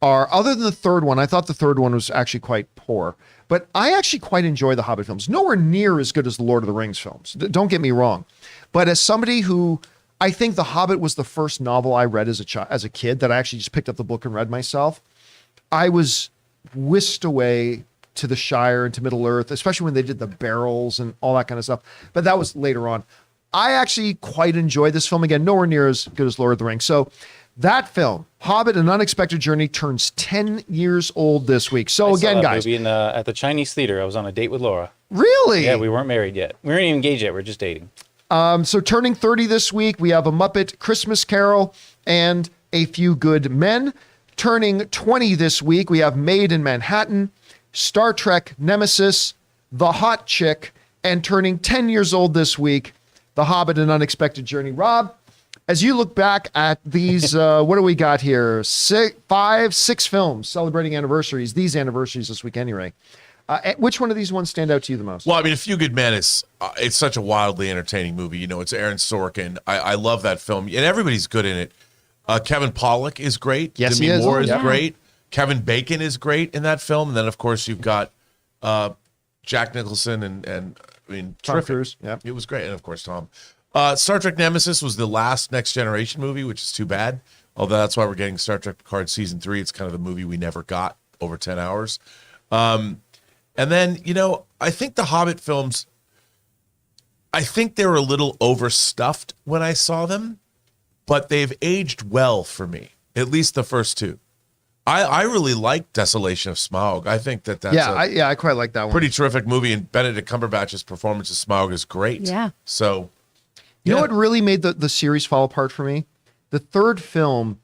are, other than the third one, I thought the third one was actually quite poor, but I actually quite enjoy the Hobbit films. Nowhere near as good as the Lord of the Rings films. Don't get me wrong. But as somebody who, I think The Hobbit was the first novel I read as a kid that I actually just picked up the book and read myself. I was whisked away to the Shire and to Middle Earth, especially when they did the barrels and all that kind of stuff. But that was later on. I actually quite enjoyed this film. Again, nowhere near as good as Lord of the Rings. So that film, Hobbit, An Unexpected Journey, turns 10 years old this week. So again, guys. Movie at the Chinese theater. I was on a date with Laura. Really? Yeah, we weren't married yet. We weren't even engaged yet. We were just dating. So turning 30 this week, we have A Muppet Christmas Carol and A Few Good Men. Turning 20 this week, we have Made in Manhattan, Star Trek Nemesis, The Hot Chick, and turning 10 years old this week, The Hobbit, An Unexpected Journey. Rob, as you look back at these, what do we got here? 6 films celebrating anniversaries, these anniversaries this week anyway. Which one of these ones stand out to you the most? Well, I mean, A Few Good Men is it's such a wildly entertaining movie. It's Aaron Sorkin. I love that film, and everybody's good in it. Kevin Pollak is great. Yes, Demi he is. Moore is great. Kevin Bacon is great in that film. And then, of course, you've got Jack Nicholson and I mean, Tom Cruise. Yeah, it was great. And, of course, Tom. Star Trek Nemesis was the last Next Generation movie, which is too bad. Although that's why we're getting Star Trek Picard Season 3. It's kind of the movie we never got. over 10 hours. And then, I think the Hobbit films, I think they were a little overstuffed when I saw them, but they've aged well for me, at least the first two. I really like Desolation of Smaug. I think that's I quite like that one. Pretty terrific movie, and Benedict Cumberbatch's performance as Smaug is great. Yeah. So, you know what really made the series fall apart for me? The third film,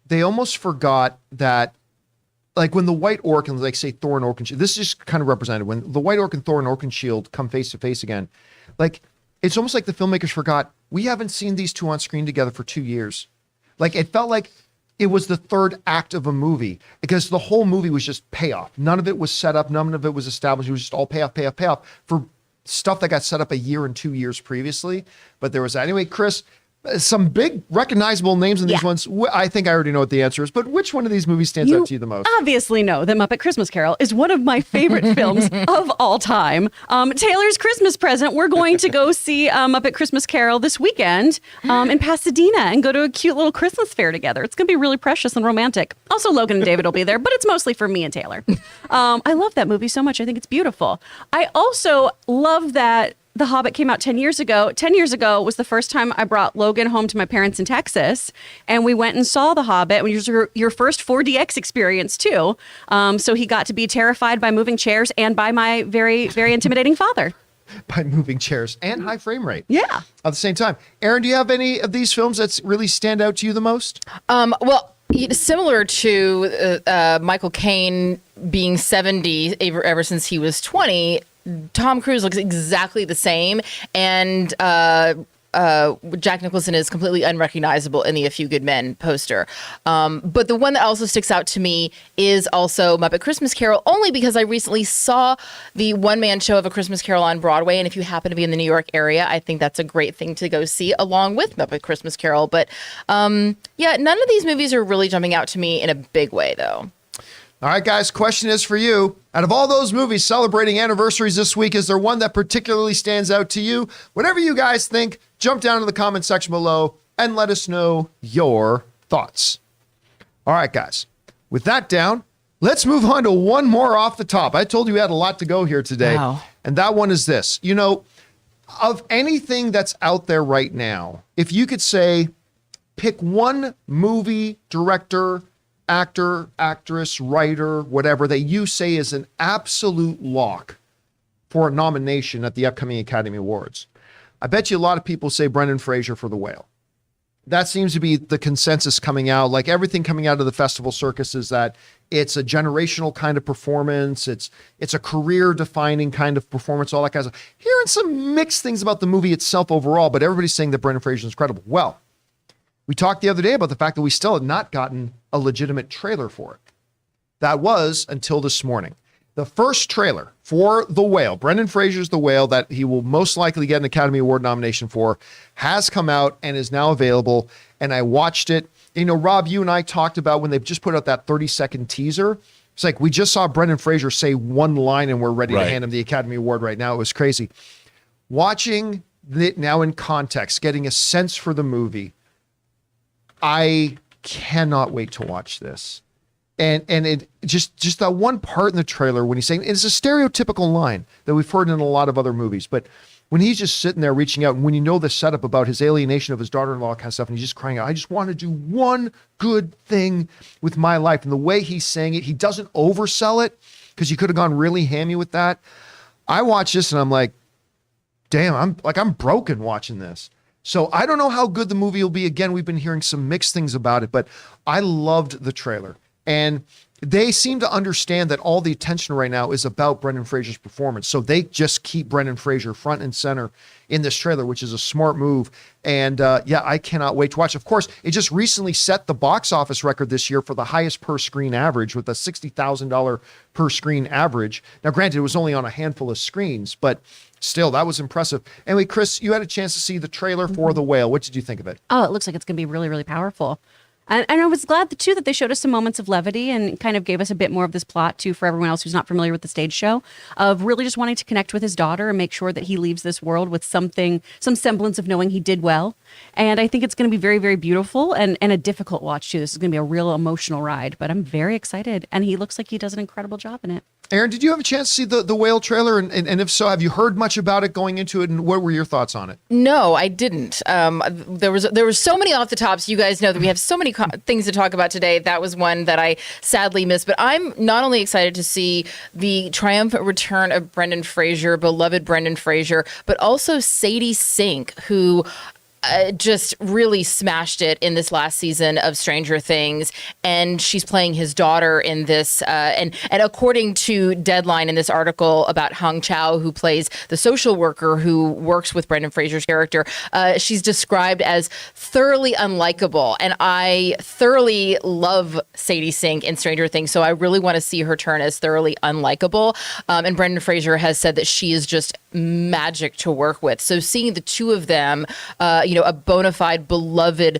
they almost forgot that, like when the White Orc and, like, say, Thor and Oakenshield, this is just kind of represented. When the White Orc and Thor and Oakenshield come face to face again, like, it's almost like the filmmakers forgot, we haven't seen these two on screen together for 2 years. Like, it felt like it was the third act of a movie because the whole movie was just payoff. None of it was set up. None of it was established. It was just all payoff for stuff that got set up a year and 2 years previously. But there was that. Anyway, Chris, some big recognizable names in these ones. I think I already know what the answer is, but which one of these movies stands out to you the most? Obviously know that Muppet Christmas Carol is one of my favorite films of all time. Taylor's Christmas present, we're going to go see Muppet Christmas Carol this weekend in Pasadena and go to a cute little Christmas fair together. It's going to be really precious and romantic. Also, Logan and David will be there, but it's mostly for me and Taylor. I love that movie so much. I think it's beautiful. I also love that The Hobbit came out 10 years ago. 10 years ago was the first time I brought Logan home to my parents in Texas, and we went and saw The Hobbit, which was your first 4DX experience too. So he got to be terrified by moving chairs and by my very, very intimidating father. By moving chairs and high frame rate. Yeah. At the same time. Aaron, do you have any of these films that really stand out to you the most? Well, similar to Michael Caine being 70 ever since he was 20, Tom Cruise looks exactly the same, and Jack Nicholson is completely unrecognizable in the A Few Good Men poster. But the one that also sticks out to me is also Muppet Christmas Carol, only because I recently saw the one-man show of A Christmas Carol on Broadway, and if you happen to be in the New York area, I think that's a great thing to go see along with Muppet Christmas Carol. But none of these movies are really jumping out to me in a big way, though. All right, guys, question is for you. Out of all those movies celebrating anniversaries this week, is there one that particularly stands out to you? Whatever you guys think, jump down to the comment section below and let us know your thoughts. All right, guys, with that down, let's move on to one more off the top. I told you we had a lot to go here today. Wow. And that one is this. You know, of anything that's out there right now, if you could say, pick one movie, director, actor, actress, writer, whatever, that you say is an absolute lock for a nomination at the upcoming Academy Awards, I bet you a lot of people say Brendan Fraser for The Whale. That seems to be the consensus coming out. Like everything coming out of the festival circus is that it's a generational kind of performance. It's a career-defining kind of performance, all that kind of stuff. Hearing some mixed things about the movie itself overall, but everybody's saying that Brendan Fraser is incredible. Well, we talked the other day about the fact that we still had not gotten a legitimate trailer for it. That was until this morning. The first trailer for The Whale, Brendan Fraser's The Whale, that he will most likely get an Academy Award nomination for, has come out and is now available. And I watched it. You know, Rob, you and I talked about when they just put out that 30-second teaser. It's like we just saw Brendan Fraser say one line and we're ready to hand him the Academy Award right now. It was crazy. Watching it now in context, getting a sense for the movie, I cannot wait to watch this. And it just that one part in the trailer when he's saying, it's a stereotypical line that we've heard in a lot of other movies, but when he's just sitting there reaching out, and when you know the setup about his alienation of his daughter-in-law kind of stuff, and he's just crying out, I just want to do one good thing with my life. And the way he's saying it, he doesn't oversell it, because you could have gone really hammy with that. I watch this and I'm like, damn, I'm broken watching this. So I don't know how good the movie will be. Again, we've been hearing some mixed things about it, but I loved the trailer. And they seem to understand that all the attention right now is about Brendan Fraser's performance. So they just keep Brendan Fraser front and center in this trailer, which is a smart move. And I cannot wait to watch. Of course, it just recently set the box office record this year for the highest per screen average with a $60,000 per screen average. Now, granted, it was only on a handful of screens, but still, that was impressive. Anyway, Chris, you had a chance to see the trailer for The Whale. What did you think of it? Oh, it looks like it's going to be really, really powerful. And I was glad, too, that they showed us some moments of levity and kind of gave us a bit more of this plot, too, for everyone else who's not familiar with the stage show, of really just wanting to connect with his daughter and make sure that he leaves this world with some semblance of knowing he did well. And I think it's going to be very, very beautiful and a difficult watch, too. This is going to be a real emotional ride, but I'm very excited. And he looks like he does an incredible job in it. Aaron, did you have a chance to see the Whale trailer? And if so, have you heard much about it going into it? And what were your thoughts on it? No, I didn't. There was so many off the tops. You guys know that we have so many things to talk about today. That was one that I sadly missed. But I'm not only excited to see the triumphant return of Brendan Fraser, beloved Brendan Fraser, but also Sadie Sink, who just really smashed it in this last season of Stranger Things, and she's playing his daughter in this. And according to Deadline in this article about Hong Chow, who plays the social worker who works with Brendan Fraser's character, she's described as thoroughly unlikable, and I thoroughly love Sadie Sink in Stranger Things, so I really want to see her turn as thoroughly unlikable. And Brendan Fraser has said that she is just magic to work with. So seeing the two of them, a bona fide beloved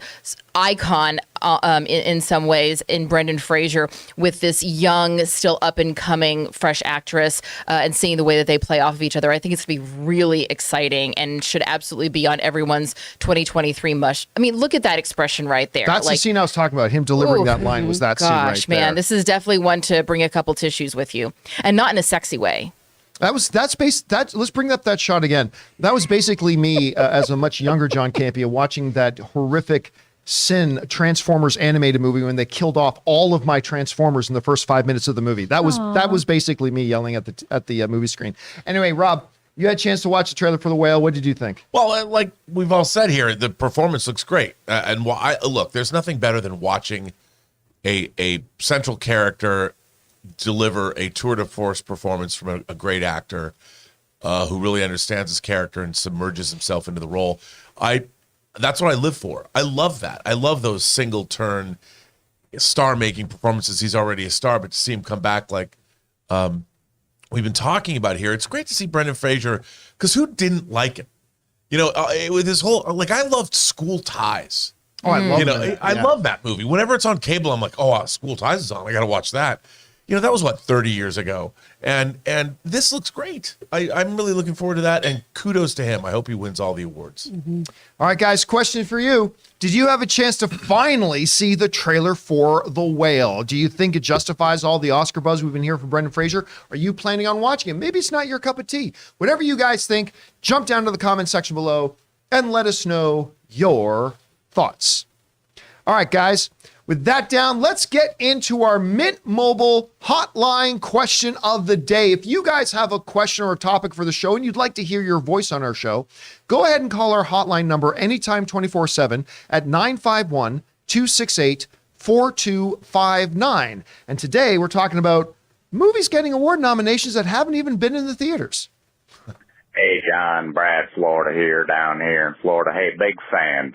icon in some ways in Brendan Fraser with this young, still up and coming, fresh actress, and seeing the way that they play off of each other, I think it's going to be really exciting and should absolutely be on everyone's 2023 mush. I mean, look at that expression right there. That's the scene I was talking about. Him delivering that line was that scene right there. Gosh, man, this is definitely one to bring a couple tissues with you, and not in a sexy way. Let's bring up that shot again. That was basically me as a much younger John Campea watching that horrific Sin Transformers animated movie when they killed off all of my Transformers in the first 5 minutes of the movie. That was basically me yelling at the movie screen. Anyway, Rob, you had a chance to watch the trailer for The Whale. What did you think? Well, like we've all said here, the performance looks great. Look, there's nothing better than watching a central character deliver a tour de force performance from a great actor who really understands his character and submerges himself into the role. That's what I live for. I love that. I love those single turn star-making performances. He's already a star, but to see him come back like we've been talking about here, it's great to see Brendan Fraser, because who didn't like him? With his whole, I loved School Ties. Oh, I love that. I love that movie. Whenever it's on cable, I'm like, School Ties is on. I got to watch that. That was 30 years ago. And this looks great. I'm really looking forward to that. And kudos to him. I hope he wins all the awards. Mm-hmm. All right, guys, question for you. Did you have a chance to finally see the trailer for The Whale? Do you think it justifies all the Oscar buzz we've been hearing from Brendan Fraser? Are you planning on watching it? Maybe it's not your cup of tea. Whatever you guys think, jump down to the comment section below and let us know your thoughts. All right, guys. With that down, let's get into our Mint Mobile hotline question of the day. If you guys have a question or a topic for the show and you'd like to hear your voice on our show, go ahead and call our hotline number anytime 24/7 at 951-268-4259. And today we're talking about movies getting award nominations that haven't even been in the theaters. Hey, John, Brad, Florida here, down here in Florida. Hey, big fan.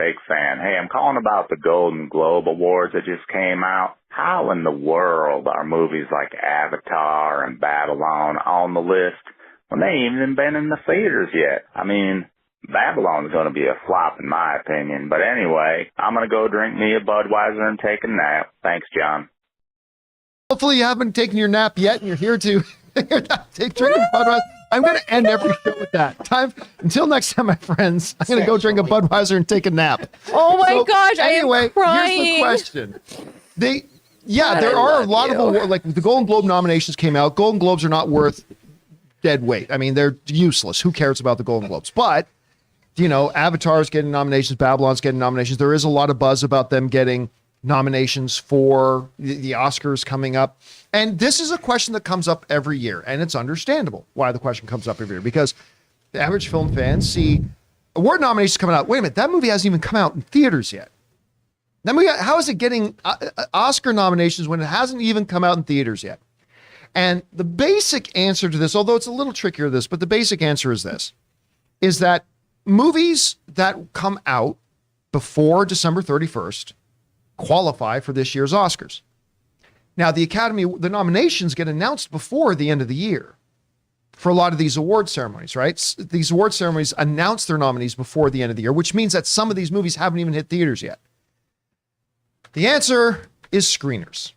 Hey, I'm calling about the Golden Globe Awards that just came out. How in the world are movies like Avatar and Babylon on the list when they ain't even been in the theaters yet? I mean, Babylon's going to be a flop in my opinion. But anyway, I'm going to go drink me a Budweiser and take a nap. Thanks, John. Hopefully you haven't taken your nap yet and you're here to drinking Budweiser. I'm going to end every show with that. Until next time, my friends, I'm going to go drink a Budweiser and take a nap. Oh my gosh, anyway, I am crying. Here's the question. There are a lot of awards, like the Golden Globe nominations came out. Golden Globes are not worth dead weight. I mean, they're useless. Who cares about the Golden Globes? But, Avatar's getting nominations, Babylon's getting nominations. There is a lot of buzz about them getting nominations for the Oscars coming up. And this is a question that comes up every year, and it's understandable why the question comes up every year, because the average film fans see award nominations coming out. Wait a minute, that movie hasn't even come out in theaters yet. That movie, how is it getting Oscar nominations when it hasn't even come out in theaters yet? And the basic answer to this, although it's a little trickier this, but the basic answer is this, is that movies that come out before December 31st qualify for this year's Oscars. Now, the nominations get announced before the end of the year for a lot of these award ceremonies, right? These award ceremonies announce their nominees before the end of the year, which means that some of these movies haven't even hit theaters yet. The answer is screeners.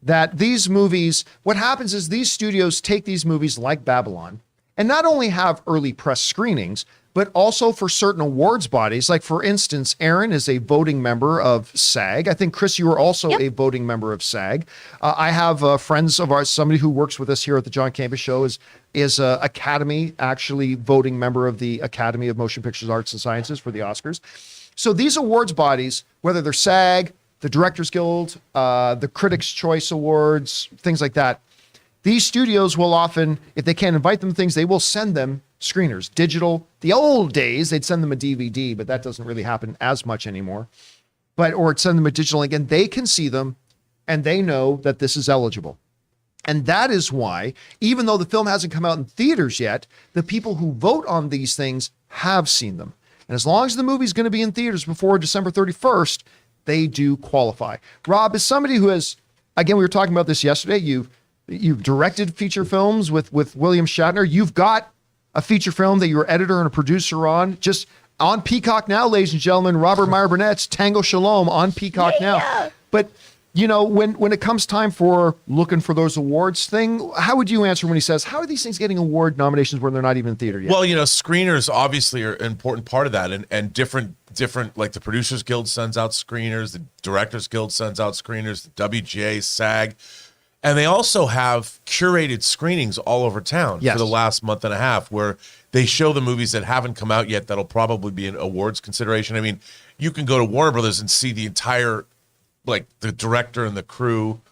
That these movies, what happens is these studios take these movies like Babylon and not only have early press screenings, but also for certain awards bodies. Like, for instance, Aaron is a voting member of SAG. I think, Chris, you are also a voting member of SAG. I have friends of ours, somebody who works with us here at the John Campea Show is a Academy, actually voting member of the Academy of Motion Pictures Arts and Sciences for the Oscars. So these awards bodies, whether they're SAG, the Directors Guild, the Critics' Choice Awards, things like that, these studios will often, if they can't invite them to things, they will send them screeners, digital. The old days, they'd send them a DVD, but that doesn't really happen as much anymore. Or send them a digital. Again, they can see them and they know that this is eligible. And that is why, even though the film hasn't come out in theaters yet, the people who vote on these things have seen them. And as long as the movie's going to be in theaters before December 31st, they do qualify. Rob, as somebody who has, again, we were talking about this yesterday, you've directed feature films with William Shatner. You've got a feature film that you're editor and a producer on, just on Peacock now, ladies and gentlemen. Robert Meyer Burnett's Tango Shalom on Peacock now. But, you know, when it comes time for looking for those awards thing, how would you answer when he says, how are these things getting award nominations when they're not even in theater yet? Well, you know, screeners obviously are an important part of that, and different, like the Producers Guild sends out screeners, the Directors Guild sends out screeners, the WGA, SAG. And they also have curated screenings all over town for the last month and a half, where they show the movies that haven't come out yet that'll probably be an awards consideration. I mean, you can go to Warner Brothers and see the entire, like, the director and the crew.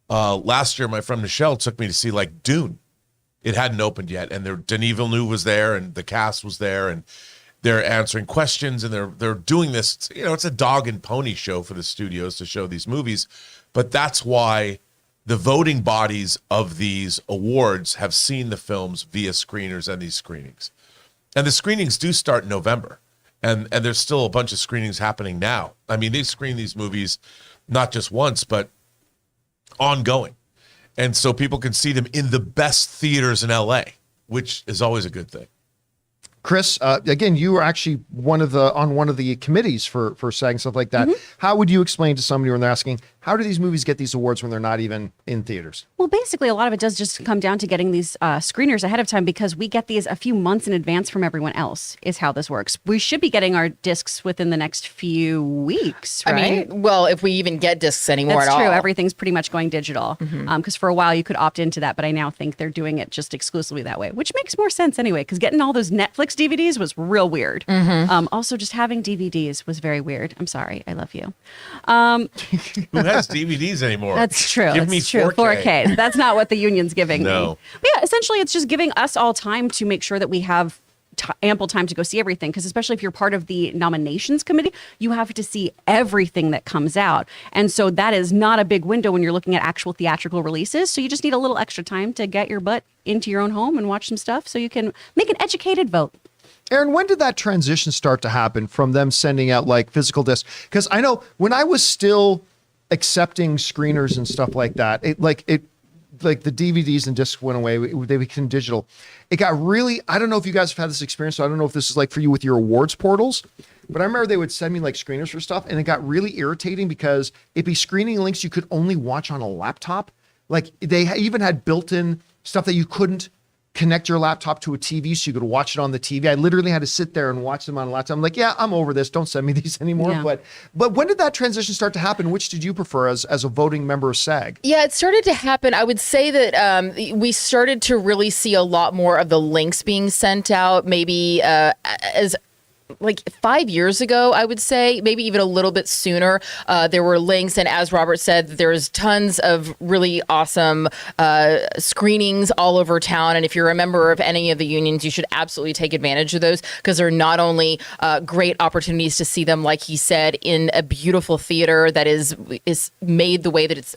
Last year, my friend Michelle took me to see, like, Dune. It hadn't opened yet, and Denis Villeneuve was there, and the cast was there, and they're answering questions, and they're doing this. You know, it's a dog and pony show for the studios to show these movies, but that's why the voting bodies of these awards have seen the films via screeners and these screenings. And the screenings do start in November. And there's still a bunch of screenings happening now. I mean, they screen these movies not just once, but ongoing. And so people can see them in the best theaters in LA, which is always a good thing. Chris, again, you were actually on one of the committees for SAG and stuff like that. How would you explain to somebody when they're asking, how do these movies get these awards when they're not even in theaters? Well, basically, a lot of it does just come down to getting these screeners ahead of time, because we get these a few months in advance from everyone else, is how this works. We should be getting our discs within the next few weeks, right? I mean, well, if we even get discs anymore That's at all. true. Everything's pretty much going digital. Because for a while you could opt into that, but I now think they're doing it just exclusively that way, which makes more sense anyway, because getting all those Netflix DVDs was real weird. Also, just having DVDs was very weird. I'm sorry. I love you. Who has DVDs anymore? That's true. Give me That's true. 4K. That's not what the union's giving me. No. But yeah, essentially, it's just giving us all time to make sure that we have ample time to go see everything, because especially if you're part of the nominations committee, you have to see everything that comes out. And so that is not a big window when you're looking at actual theatrical releases. So you just need a little extra time to get your butt into your own home and watch some stuff so you can make an educated vote. Aaron, when did that transition start to happen from them sending out like physical discs? Because I know when I was still accepting screeners and stuff like that, like the DVDs and discs went away, they became digital. It got really, I don't know if you guys have had this experience, so I don't know if this is like for you with your awards portals, but I remember they would send me like screeners for stuff, and it got really irritating because it'd be screening links you could only watch on a laptop. Like they even had built-in stuff that you couldn't connect your laptop to a TV so you could watch it on the TV. I literally had to sit there and watch them on a laptop. I'm like, yeah, I'm over this. Don't send me these anymore. Yeah. But when did that transition start to happen? Which did you prefer as a voting member of SAG? Yeah, it started to happen. I would say that we started to really see a lot more of the links being sent out, maybe as like 5 years ago, I would say, maybe even a little bit sooner. There were links, and as Robert said, there's tons of really awesome screenings all over town. And if you're a member of any of the unions, you should absolutely take advantage of those, because they're not only great opportunities to see them, like he said, in a beautiful theater that is made the way that it's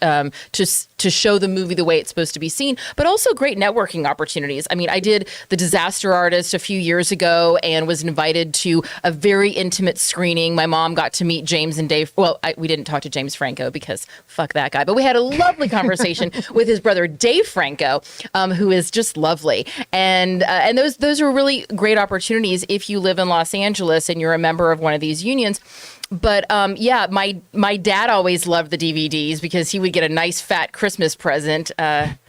to show the movie the way it's supposed to be seen, but also great networking opportunities. I mean, I did The Disaster Artist a few years ago and was invited to to a very intimate screening. My mom got to meet James and Dave. Well, we didn't talk to James Franco because fuck that guy, but we had a lovely conversation with his brother Dave Franco, who is just lovely. And those are really great opportunities if you live in Los Angeles and you're a member of one of these unions. But yeah, my dad always loved the DVDs because he would get a nice fat Christmas present.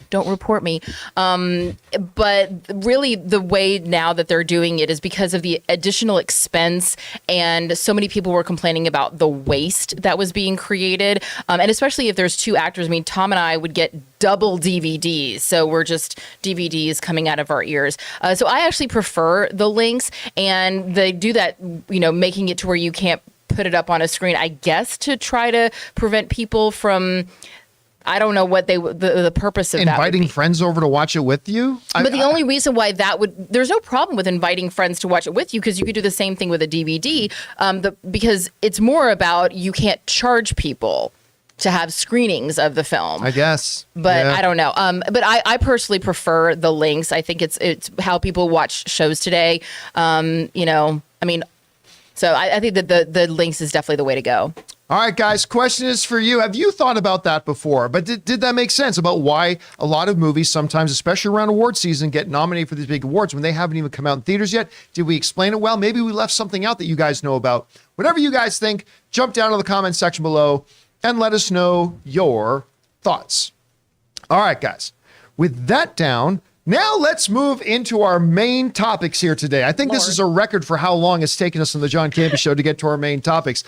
Don't report me. But really the way now that they're doing it is because of the additional expense, and so many people were complaining about the waste that was being created. And especially if there's two actors. I mean, Tom and I would get double DVDs. So we're just DVDs coming out of our ears. So I actually prefer the links, and they do that, making it to where you can't put it up on a screen, I guess, to try to prevent people from, I don't know what the purpose of that would be. Inviting friends over to watch it with you? But the only reason why there's no problem with inviting friends to watch it with you, because you could do the same thing with a DVD, because it's more about you can't charge people to have screenings of the film. I guess. But yeah. I don't know. But I personally prefer the links. I think it's how people watch shows today. So I think that the links is definitely the way to go. All right, guys, question is for you. Have you thought about that before? But did that make sense about why a lot of movies sometimes, especially around award season, get nominated for these big awards when they haven't even come out in theaters yet? Did we explain it well? Maybe we left something out that you guys know about. Whatever you guys think, jump down to the comment section below and let us know your thoughts. All right, guys, with that down, now let's move into our main topics here today. I think this is a record for how long it's taken us on the John Campea Show to get to our main topics.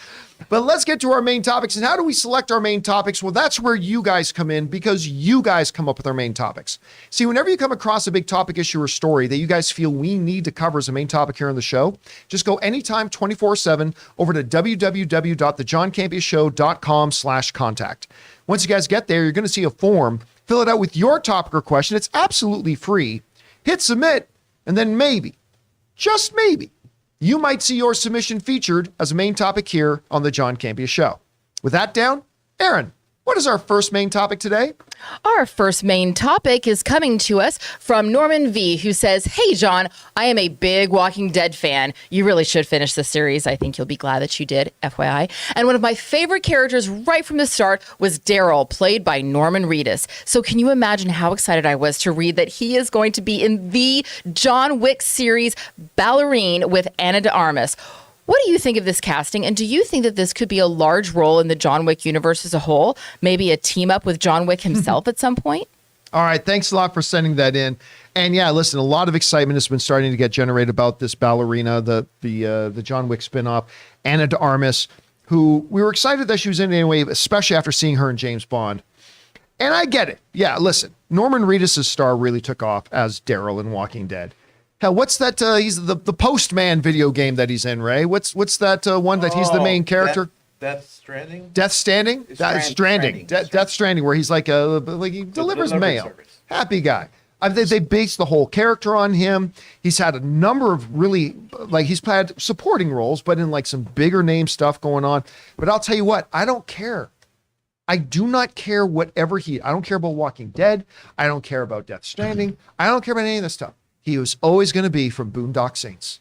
But let's get to our main topics. And how do we select our main topics? Well, that's where you guys come in, because you guys come up with our main topics. See, whenever you come across a big topic, issue, or story that you guys feel we need to cover as a main topic here on the show, just go anytime 24/7 over to www.thejohncampeashow.com/contact. Once you guys get there, you're going to see a form. Fill it out with your topic or question. It's absolutely free. Hit submit, and then maybe, just maybe, you might see your submission featured as a main topic here on the John Campea Show. With that down, Aaron, what is our first main topic today? Our first main topic is coming to us from Norman V, who says, "Hey, John, I am a big Walking Dead fan. You really should finish the series. I think you'll be glad that you did, FYI. And one of my favorite characters right from the start was Daryl, played by Norman Reedus. So can you imagine how excited I was to read that he is going to be in the John Wick series Ballerina with Ana de Armas? What do you think of this casting? And do you think that this could be a large role in the John Wick universe as a whole? Maybe a team up with John Wick himself at some point?" All right. Thanks a lot for sending that in. And yeah, listen, a lot of excitement has been starting to get generated about this Ballerina, the John Wick spinoff, Ana de Armas, who we were excited that she was in it anyway, especially after seeing her in James Bond. And I get it. Yeah, listen, Norman Reedus' star really took off as Daryl in Walking Dead. Hell, what's that? He's the Postman video game that he's in, Ray. What's that one that he's the main character? Death Stranding? Death Standing? Stranding. Death Stranding, where he's like he delivers mail. Service. Happy guy. They based the whole character on him. He's had a number of really, he's had supporting roles, but in some bigger name stuff going on. But I'll tell you what, I don't care. I do not care whatever I don't care about Walking Dead. I don't care about Death Stranding. I don't care about any of this stuff. He was always going to be from Boondock Saints.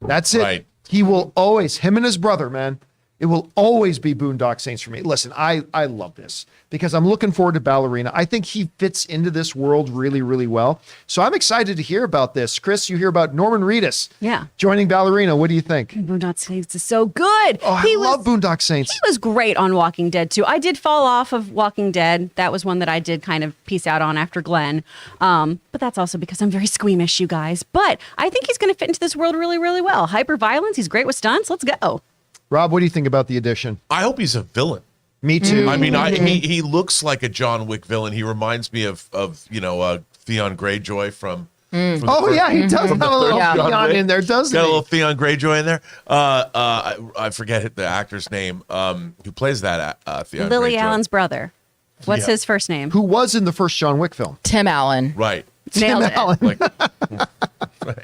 That's it. Right. He will always, him and his brother, man, it will always be Boondock Saints for me. Listen, I love this because I'm looking forward to Ballerina. I think he fits into this world really, really well. So I'm excited to hear about this. Chris, you hear about Norman Reedus joining Ballerina. What do you think? Boondock Saints is so good. Oh, I love Boondock Saints. He was great on Walking Dead, too. I did fall off of Walking Dead. That was one that I did kind of piece out on after Glenn. But that's also because I'm very squeamish, you guys. But I think he's going to fit into this world really, really well. Hyper violence. He's great with stunts. Let's go. Rob, what do you think about the addition? I hope he's a villain. Me too. I mean, he looks like a John Wick villain. He reminds me of Theon Greyjoy from yeah, he does have a little Theon in there, doesn't he? Got a little Theon Greyjoy in there. I forget the actor's name who plays that Theon Lily Greyjoy. Allen's brother. What's his first name? Who was in the first John Wick film? Tim Allen. Right. Nailed it. Allen.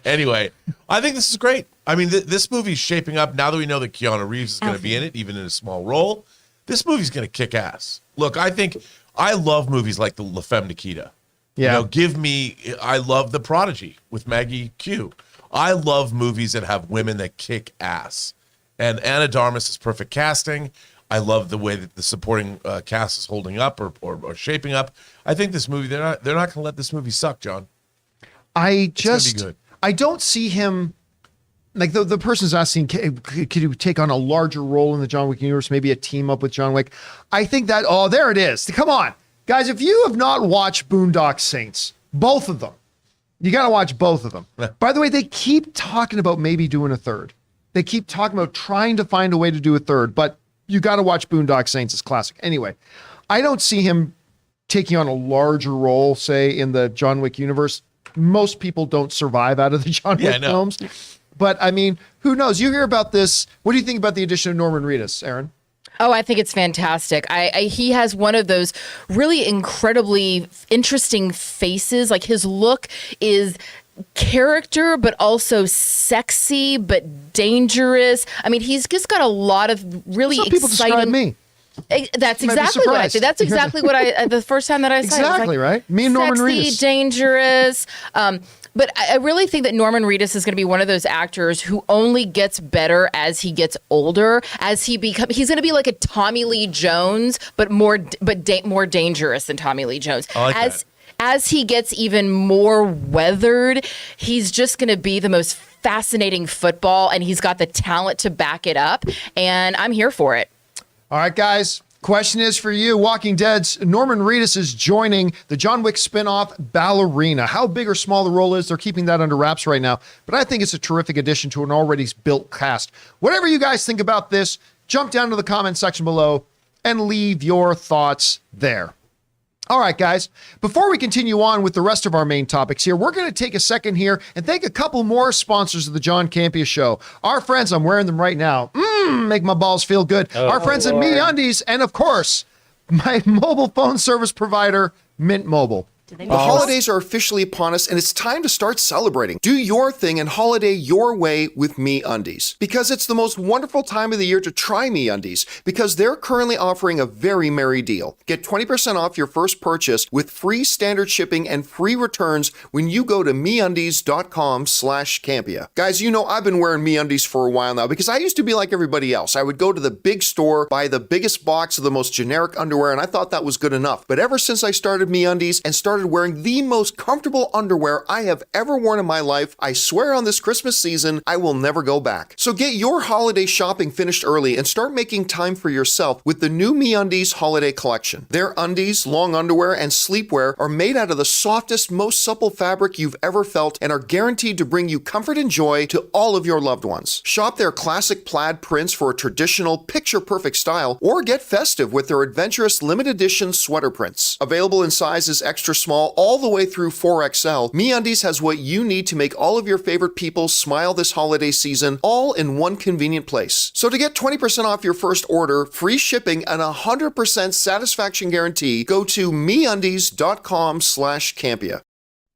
Anyway, I think this is great. I mean, this movie's shaping up now that we know that Keanu Reeves is going to be in it, even in a small role. This movie's going to kick ass. Look, I love movies like the La Femme Nikita. Yeah. I love The Prodigy with Maggie Q. I love movies that have women that kick ass. And Anna de Armas is perfect casting. I love the way that the supporting cast is holding up or shaping up. I think this movie, they're not going to let this movie suck, John. I don't see him, like the person's asking, could he take on a larger role in the John Wick universe, maybe a team up with John Wick? I think that, there it is. Come on. Guys, if you have not watched Boondock Saints, both of them, you got to watch both of them. By the way, they keep talking about maybe doing a third. They keep talking about trying to find a way to do a third, but you got to watch Boondock Saints. It's classic. Anyway, I don't see him taking on a larger role, say, in the John Wick universe. Most people don't survive out of the John Wick films. But, I mean, who knows? You hear about this. What do you think about the addition of Norman Reedus, Aaron? Oh, I think it's fantastic. He has one of those really incredibly interesting faces. Like, his look is character, but also sexy, but dangerous. I mean, he's just got a lot of really exciting. People describe me. That's exactly what I said. That's exactly what the first time that I saw it. Exactly, right? Me and Norman Reedus. Sexy, dangerous. But I really think that Norman Reedus is going to be one of those actors who only gets better as he gets older. He's going to be like a Tommy Lee Jones, but more dangerous than Tommy Lee Jones. I like that. As he gets even more weathered, he's just going to be the most fascinating football, and he's got the talent to back it up. And I'm here for it. All right, guys. Question is for you. Walking Dead's Norman Reedus is joining the John Wick spinoff Ballerina. How big or small the role is, they're keeping that under wraps right now. But I think it's a terrific addition to an already built cast. Whatever you guys think about this, jump down to the comment section below and leave your thoughts there. All right, guys, before we continue on with the rest of our main topics here, we're going to take a second here and thank a couple more sponsors of the John Campea Show. Our friends, I'm wearing them right now, make my balls feel good. Our friends at MeUndies, and of course, my mobile phone service provider, Mint Mobile. The holidays are officially upon us, and it's time to start celebrating. Do your thing and holiday your way with MeUndies. Because it's the most wonderful time of the year to try MeUndies, because they're currently offering a very merry deal. Get 20% off your first purchase with free standard shipping and free returns when you go to MeUndies.com/Campea. Guys, you know I've been wearing MeUndies for a while now because I used to be like everybody else. I would go to the big store, buy the biggest box of the most generic underwear, and I thought that was good enough. But ever since I started MeUndies and started wearing the most comfortable underwear I have ever worn in my life, I swear on this Christmas season, I will never go back. So get your holiday shopping finished early and start making time for yourself with the new MeUndies holiday collection. Their undies, long underwear, and sleepwear are made out of the softest, most supple fabric you've ever felt and are guaranteed to bring you comfort and joy to all of your loved ones. Shop their classic plaid prints for a traditional, picture-perfect style, or get festive with their adventurous limited edition sweater prints. Available in sizes extra small all the way through 4XL, MeUndies has what you need to make all of your favorite people smile this holiday season, all in one convenient place. So to get 20% off your first order, free shipping, and 100% satisfaction guarantee, go to MeUndies.com/Campea.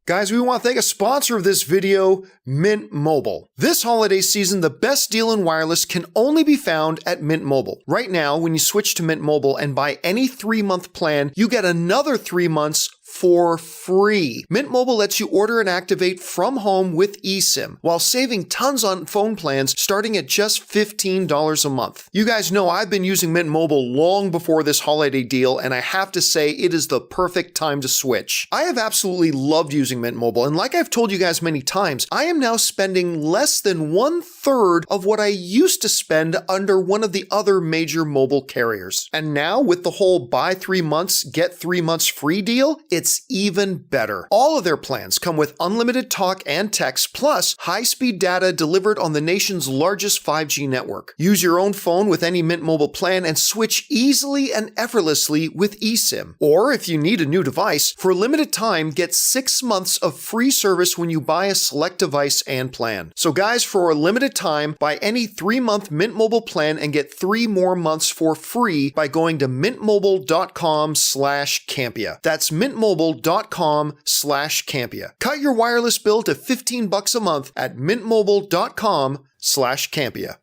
Guys, we want to thank a sponsor of this video, Mint Mobile. This holiday season, the best deal in wireless can only be found at Mint Mobile. Right now, when you switch to Mint Mobile and buy any 3-month plan, you get another 3 months for free. Mint Mobile lets you order and activate from home with eSIM, while saving tons on phone plans starting at just $15 a month. You guys know I've been using Mint Mobile long before this holiday deal, and I have to say it is the perfect time to switch. I have absolutely loved using Mint Mobile, and like I've told you guys many times, I am now spending less than 1/3 of what I used to spend under one of the other major mobile carriers. And now with the whole buy 3 months, get 3 months free deal, it's even better. All of their plans come with unlimited talk and text, plus high-speed data delivered on the nation's largest 5G network. Use your own phone with any Mint Mobile plan and switch easily and effortlessly with eSIM. Or if you need a new device, for a limited time, get 6 months of free service when you buy a select device and plan. So guys, for a limited time, buy any 3-month Mint Mobile plan and get 3 more months for free by going to mintmobile.com/Campea. That's mintmobile.com/Campea. Cut your wireless bill to $15 a month at mintmobile.com/Campea.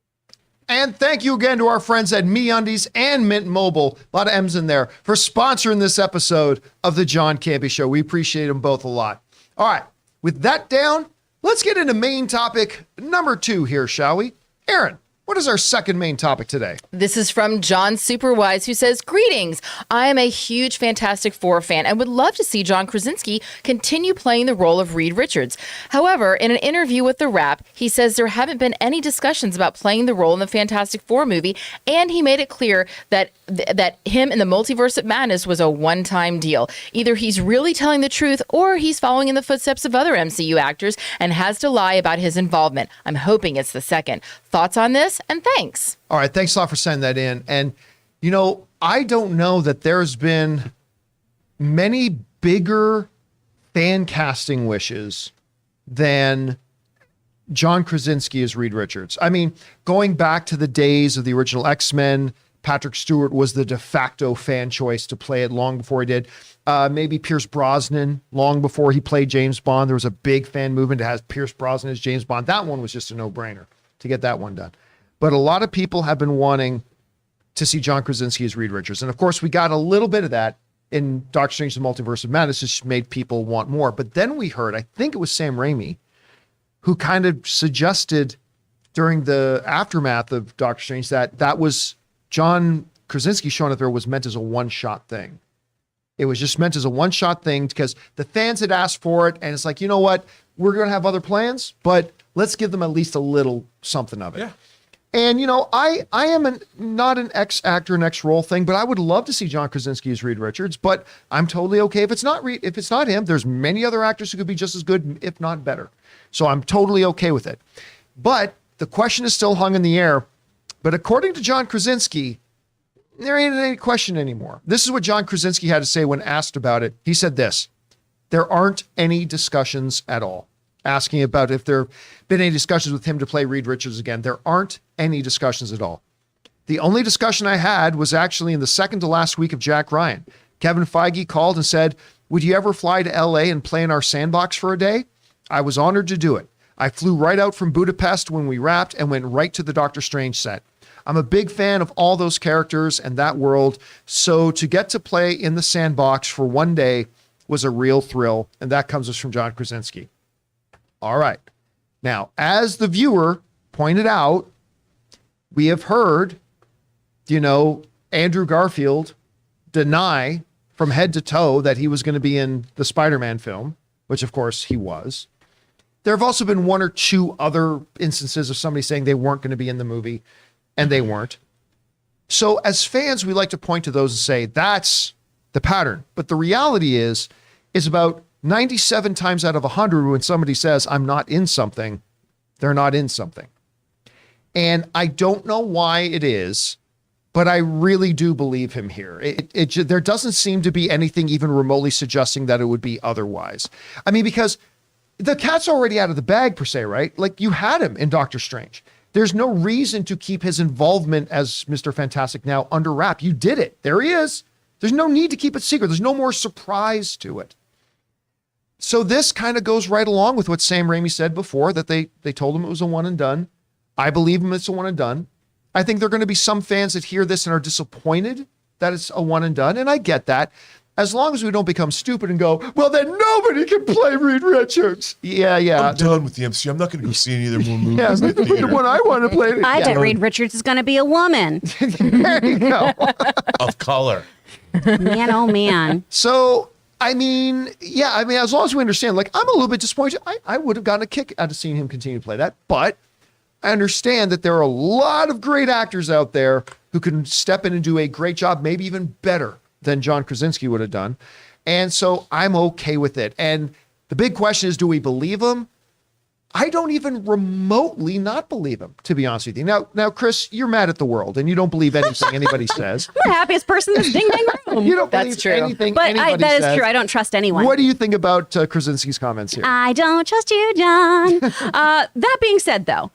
And thank you again to our friends at MeUndies and Mint Mobile, a lot of M's in there, for sponsoring this episode of the John Campea Show. We appreciate them both a lot. All right, with that down, let's get into main topic number 2 here, shall we? Aaron, what is our second main topic today? This is from John Superwise, who says, "Greetings. I am a huge Fantastic Four fan and would love to see John Krasinski continue playing the role of Reed Richards. However, in an interview with The Wrap, he says there haven't been any discussions about playing the role in the Fantastic Four movie, and he made it clear that him in the Multiverse of Madness was a one-time deal. Either he's really telling the truth or he's following in the footsteps of other MCU actors and has to lie about his involvement. I'm hoping it's the second. Thoughts on this? And thanks." All right, thanks a lot for sending that in. And, I don't know that there's been many bigger fan casting wishes than John Krasinski as Reed Richards. I mean, going back to the days of the original X-Men, Patrick Stewart was the de facto fan choice to play it long before he did. Maybe Pierce Brosnan, long before he played James Bond. There was a big fan movement to have Pierce Brosnan as James Bond. That one was just a no-brainer to get that one done. But a lot of people have been wanting to see John Krasinski as Reed Richards. And of course, we got a little bit of that in Doctor Strange and the Multiverse of Madness, just made people want more. But then we heard, I think it was Sam Raimi, who kind of suggested during the aftermath of Doctor Strange that was John Krasinski showing up there was meant as a one-shot thing. It was just meant as a one-shot thing because the fans had asked for it. And it's like, you know what? We're going to have other plans, but let's give them at least a little something of it. Yeah. And, I am not an ex-actor, an ex-role thing, but I would love to see John Krasinski as Reed Richards, but I'm totally okay if it's not him. There's many other actors who could be just as good, if not better. So I'm totally okay with it. But the question is still hung in the air. But according to John Krasinski, there ain't any question anymore. This is what John Krasinski had to say when asked about it. He said this: "There aren't any discussions at all." Asking about if there have been any discussions with him to play Reed Richards again. There aren't any discussions at all. The only discussion I had was actually in the second to last week of Jack Ryan. Kevin Feige called and said, "Would you ever fly to LA and play in our sandbox for a day?" I was honored to do it. I flew right out from Budapest when we wrapped and went right to the Doctor Strange set. I'm a big fan of all those characters and that world. So to get to play in the sandbox for one day was a real thrill. And that comes from John Krasinski. All right. Now, as the viewer pointed out, we have heard, Andrew Garfield deny from head to toe that he was going to be in the Spider-Man film, which of course he was. There have also been one or two other instances of somebody saying they weren't going to be in the movie, and they weren't. So as fans, we like to point to those and say, that's the pattern. But the reality is about 97 times out of 100, when somebody says, I'm not in something, they're not in something. And I don't know why it is, but I really do believe him here. There doesn't seem to be anything even remotely suggesting that it would be otherwise. I mean, because the cat's already out of the bag, per se, right? Like, you had him in Doctor Strange. There's no reason to keep his involvement as Mr. Fantastic now under wrap. You did it. There he is. There's no need to keep it secret. There's no more surprise to it. So this kind of goes right along with what Sam Raimi said before, that they told him it was a one and done. I believe him it's a one and done. I think there are going to be some fans that hear this and are disappointed that it's a one and done, and I get that. As long as we don't become stupid and go, well, then nobody can play Reed Richards. Yeah. I'm done with the MCU. I'm not going to go see any other more movies. Yeah, the one I want to play. I bet Reed Richards is going to be a woman. There you go. Of color. Man, oh man. So, as long as we understand, like, I'm a little bit disappointed. I would have gotten a kick out of seeing him continue to play that, but I understand that there are a lot of great actors out there who can step in and do a great job, maybe even better than John Krasinski would have done. And so I'm okay with it. And the big question is, do we believe him? I don't even remotely not believe him, to be honest with you. Now, Chris, you're mad at the world and you don't believe anything anybody says. I'm the happiest person in this ding dang room. You don't believe That's true. anything But anybody that says. is true. I don't trust anyone. What do you think about Krasinski's comments here? I don't trust you, John. That being said, though,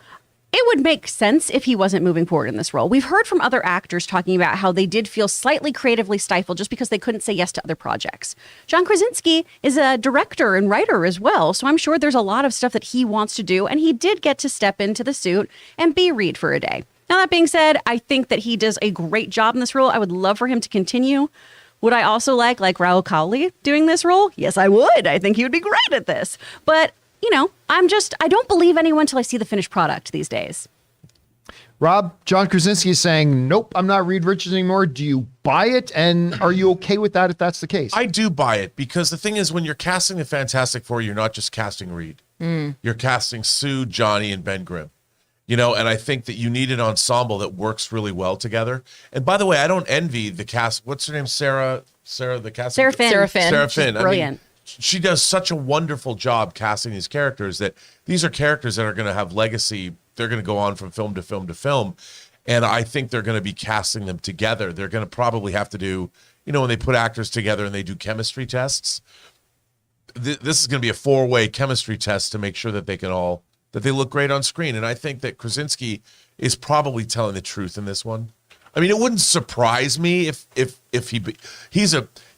it would make sense if he wasn't moving forward in this role. We've heard from other actors talking about how they did feel slightly creatively stifled just because they couldn't say yes to other projects. John Krasinski is a director and writer as well, so I'm sure there's a lot of stuff that he wants to do, and he did get to step into the suit and be Reed for a day. Now, that being said, I think that he does a great job in this role. I would love for him to continue. Would I also like Raul Cowley doing this role? Yes, I would. I think he would be great at this. But I don't believe anyone till I see the finished product these days. Rob, John Krasinski is saying, nope, I'm not Reed Richards anymore. Do you buy it? And are you okay with that if that's the case? I do buy it, because the thing is, when you're casting the Fantastic Four, you're not just casting Reed. You're casting Sue, Johnny, and Ben Grimm. And I think that you need an ensemble that works really well together. And by the way, I don't envy the cast. What's her name? Sarah, the cast. Sarah Finn. Sarah Finn. Brilliant. She does such a wonderful job casting these characters, that these are characters that are going to have legacy. They're going to go on from film to film to film. And I think they're going to be casting them together. They're going to probably have to do, when they put actors together and they do chemistry tests, this is going to be a 4-way chemistry test to make sure that they look great on screen. And I think that Krasinski is probably telling the truth in this one. I mean, it wouldn't surprise me if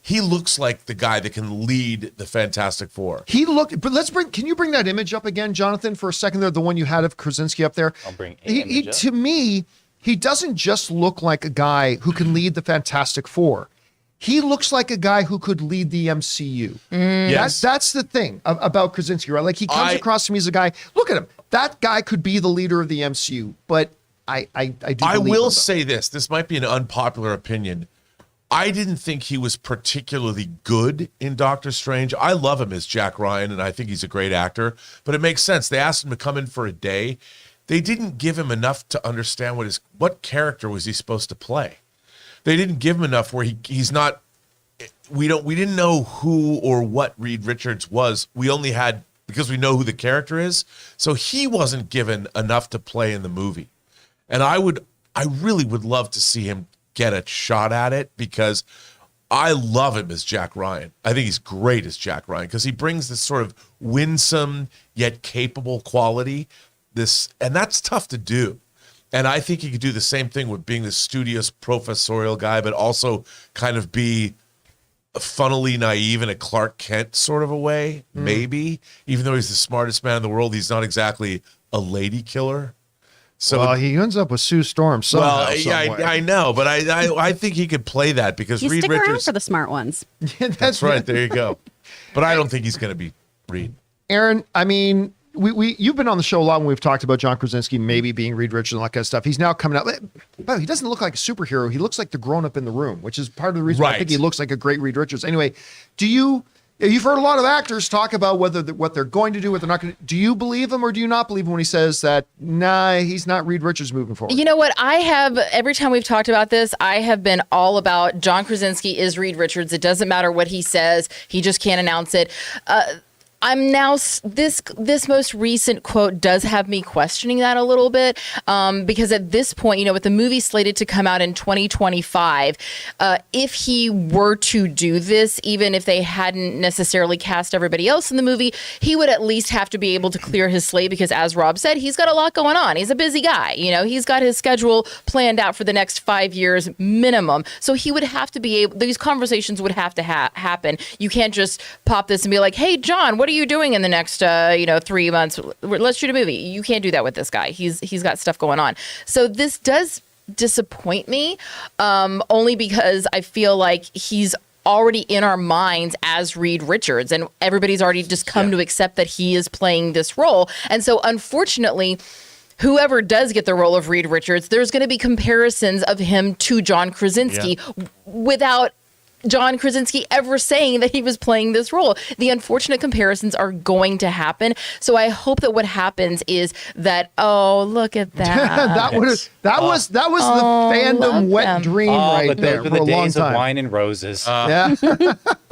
he looks like the guy that can lead the Fantastic Four. Can you bring that image up again, Jonathan, for a second there, the one you had of Krasinski up there? I'll bring he to me, he doesn't just look like a guy who can lead the Fantastic Four. He looks like a guy who could lead the MCU. Yes. That's the thing about Krasinski, right? Like, he comes across to me as a guy, look at him. That guy could be the leader of the MCU, but I will say this might be an unpopular opinion. I didn't think he was particularly good in Doctor Strange. I love him as Jack Ryan, and I think he's a great actor, but it makes sense. They asked him to come in for a day. They didn't give him enough to understand what character was he supposed to play. They didn't give him enough where he's not. We didn't know who or what Reed Richards was. We only had, because we know who the character is. So he wasn't given enough to play in the movie. And I really would love to see him get a shot at it, because I love him as Jack Ryan. I think he's great as Jack Ryan, because he brings this sort of winsome yet capable quality. And that's tough to do. And I think he could do the same thing with being the studious professorial guy, but also kind of be funnily naive in a Clark Kent sort of a way, maybe. Even though he's the smartest man in the world, he's not exactly a lady killer. So he ends up with Sue Storm somehow. I know, but I think he could play that, because You Reed stick Richards around for the smart ones. That's right. There you go. But I don't think he's going to be Reed. Aaron, I mean, you've been on the show a lot when we've talked about John Krasinski maybe being Reed Richards and all that kind of stuff. He's now coming out. But he doesn't look like a superhero. He looks like the grown-up in the room, which is part of the reason why I think he looks like a great Reed Richards. Anyway, you've heard a lot of actors talk about what they're going to do, what they're not going to. Do you believe him or do you not believe him when he says that, nah, he's not Reed Richards moving forward? You know what? Every time we've talked about this, I have been all about John Krasinski is Reed Richards. It doesn't matter what he says. He just can't announce it. I'm now, this most recent quote does have me questioning that a little bit, because at this point, with the movie slated to come out in 2025, if he were to do this, even if they hadn't necessarily cast everybody else in the movie, he would at least have to be able to clear his slate, because as Rob said, he's got a lot going on. He's a busy guy. He's got his schedule planned out for the next 5 years minimum. So he would have to be able, these conversations would have to happen. You can't just pop this and be like, hey, John, what are you doing in the next 3 months? Let's shoot a movie. You can't do that with this guy. He's got stuff going on. So this does disappoint me, only because I feel like he's already in our minds as Reed Richards, and everybody's already just come to accept that he is playing this role. And so unfortunately, whoever does get the role of Reed Richards, there's going to be comparisons of him to John Krasinski without John Krasinski ever saying that he was playing this role. The unfortunate comparisons are going to happen. So I hope that what happens is that, oh, look at that. that was the fandom wet dream right there for a long days time. Of wine and roses.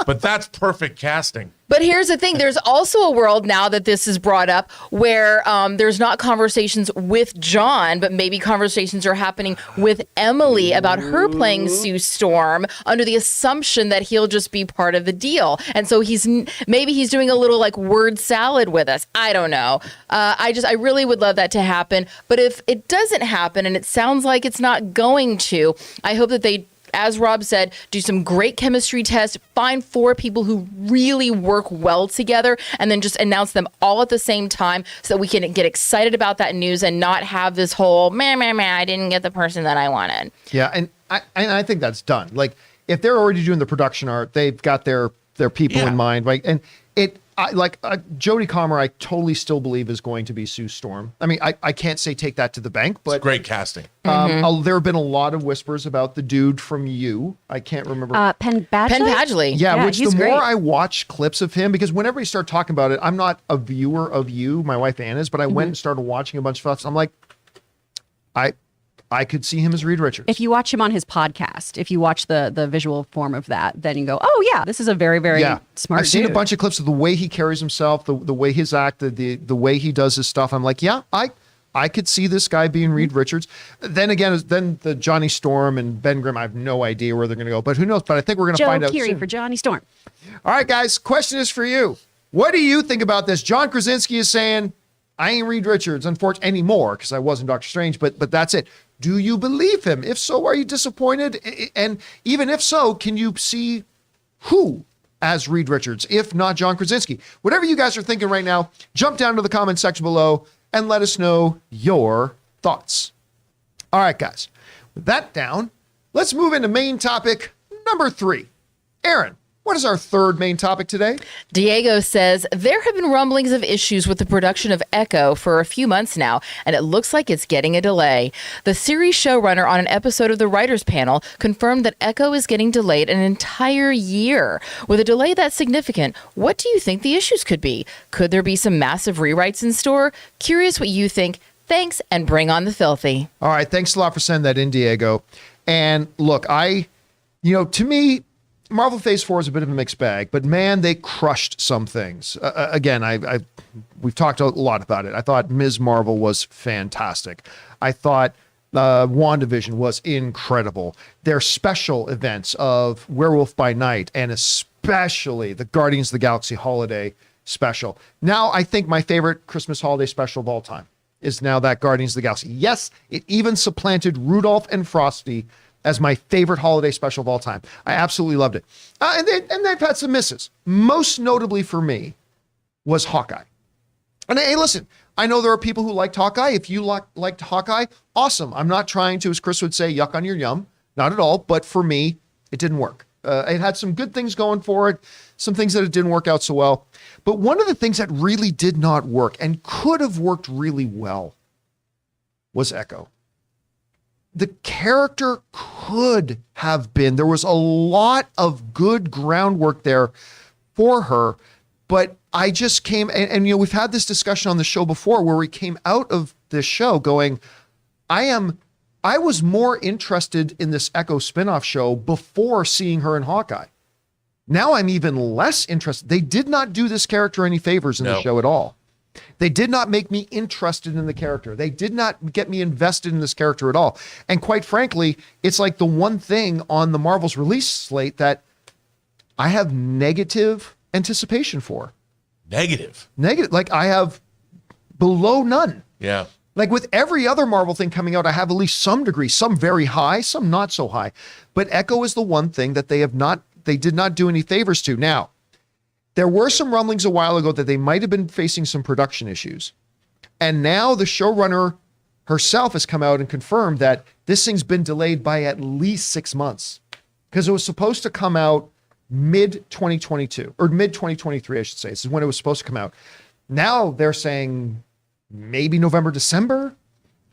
But that's perfect casting. But here's the thing. There's also a world now that this is brought up where there's not conversations with John, but maybe conversations are happening with Emily about her playing Sue Storm under the assumption that he'll just be part of the deal. And so maybe he's doing a little like word salad with us. I don't know. I really would love that to happen. But if it doesn't happen, and it sounds like it's not going to, I hope that they, as Rob said, do some great chemistry tests, find 4 people who really work well together, and then just announce them all at the same time so that we can get excited about that news and not have this whole, I didn't get the person that I wanted. Yeah, and I think that's done. Like, if they're already doing the production art, they've got their people in mind, right? And Jodie Comer, I totally still believe is going to be Sue Storm. I mean, I can't say take that to the bank, but It's great casting. there have been a lot of whispers about the dude from You. I can't remember. Penn Badgley? Penn Badgley. Yeah, which the he's more great. I watch clips of him, because whenever you start talking about it, I'm not a viewer of You. My wife Ann is, but I went and started watching a bunch of stuff. I'm like, I could see him as Reed Richards. If you watch him on his podcast, if you watch the visual form of that, then you go, oh yeah, this is a very, very smart I've seen dude. a bunch of clips of the way he carries himself, the way his act, the way he does his stuff. I'm like, yeah, I could see this guy being Reed Richards. Then again, then the Johnny Storm and Ben Grimm, I have no idea where they're going to go, but who knows? But I think we're going to Joe find out Keery soon. for Johnny Storm. All right, guys, question is for you. What do you think about this? John Krasinski is saying, I ain't Reed Richards, unfortunately, anymore, because I wasn't Doctor Strange, but that's it. Do you believe him? If so, are you disappointed? And even if so, can you see who as Reed Richards, if not John Krasinski? Whatever you guys are thinking right now, jump down to the comment section below and let us know your thoughts. All right, guys, with that down, let's move into main topic number 3. Aaron, what is our third main topic today? Diego says, there have been rumblings of issues with the production of Echo for a few months now, and it looks like it's getting a delay. The series showrunner on an episode of the writers panel confirmed that Echo is getting delayed an entire year. With a delay that significant, what do you think the issues could be? Could there be some massive rewrites in store? Curious what you think. Thanks, and bring on the filthy. All right, thanks a lot for sending that in, Diego. And look, to me, Marvel Phase 4 is a bit of a mixed bag, but man, they crushed some things. Again, we've talked a lot about it. I thought Ms. Marvel was fantastic. I thought WandaVision was incredible. Their special events of Werewolf by Night, and especially the Guardians of the Galaxy holiday special. Now, I think my favorite Christmas holiday special of all time is now that Guardians of the Galaxy. Yes, it even supplanted Rudolph and Frosty as my favorite holiday special of all time. I absolutely loved it. And they've had some misses. Most notably for me was Hawkeye. And hey, listen, I know there are people who liked Hawkeye. If you liked Hawkeye, awesome. I'm not trying to, as Chris would say, yuck on your yum. Not at all. But for me, it didn't work. It had some good things going for it, some things that it didn't work out so well. But one of the things that really did not work and could have worked really well was Echo. The character could have been, there was a lot of good groundwork there for her, but I just came, and we've had this discussion on the show before where we came out of this show going, I was more interested in this Echo spinoff show before seeing her in Hawkeye. Now I'm even less interested. They did not do this character any favors in the show at all. They did not make me interested in the character. They did not get me invested in this character at all. And quite frankly, it's like the one thing on the Marvel's release slate that I have negative anticipation for. Negative. Like I have below none. Yeah. Like with every other Marvel thing coming out, I have at least some degree, some very high, some not so high. But Echo is the one thing that they did not do any favors to. Now, there were some rumblings a while ago that they might have been facing some production issues. And now the showrunner herself has come out and confirmed that this thing's been delayed by at least 6 months because it was supposed to come out mid-2022 or mid-2023, I should say. This is when it was supposed to come out. Now they're saying maybe November, December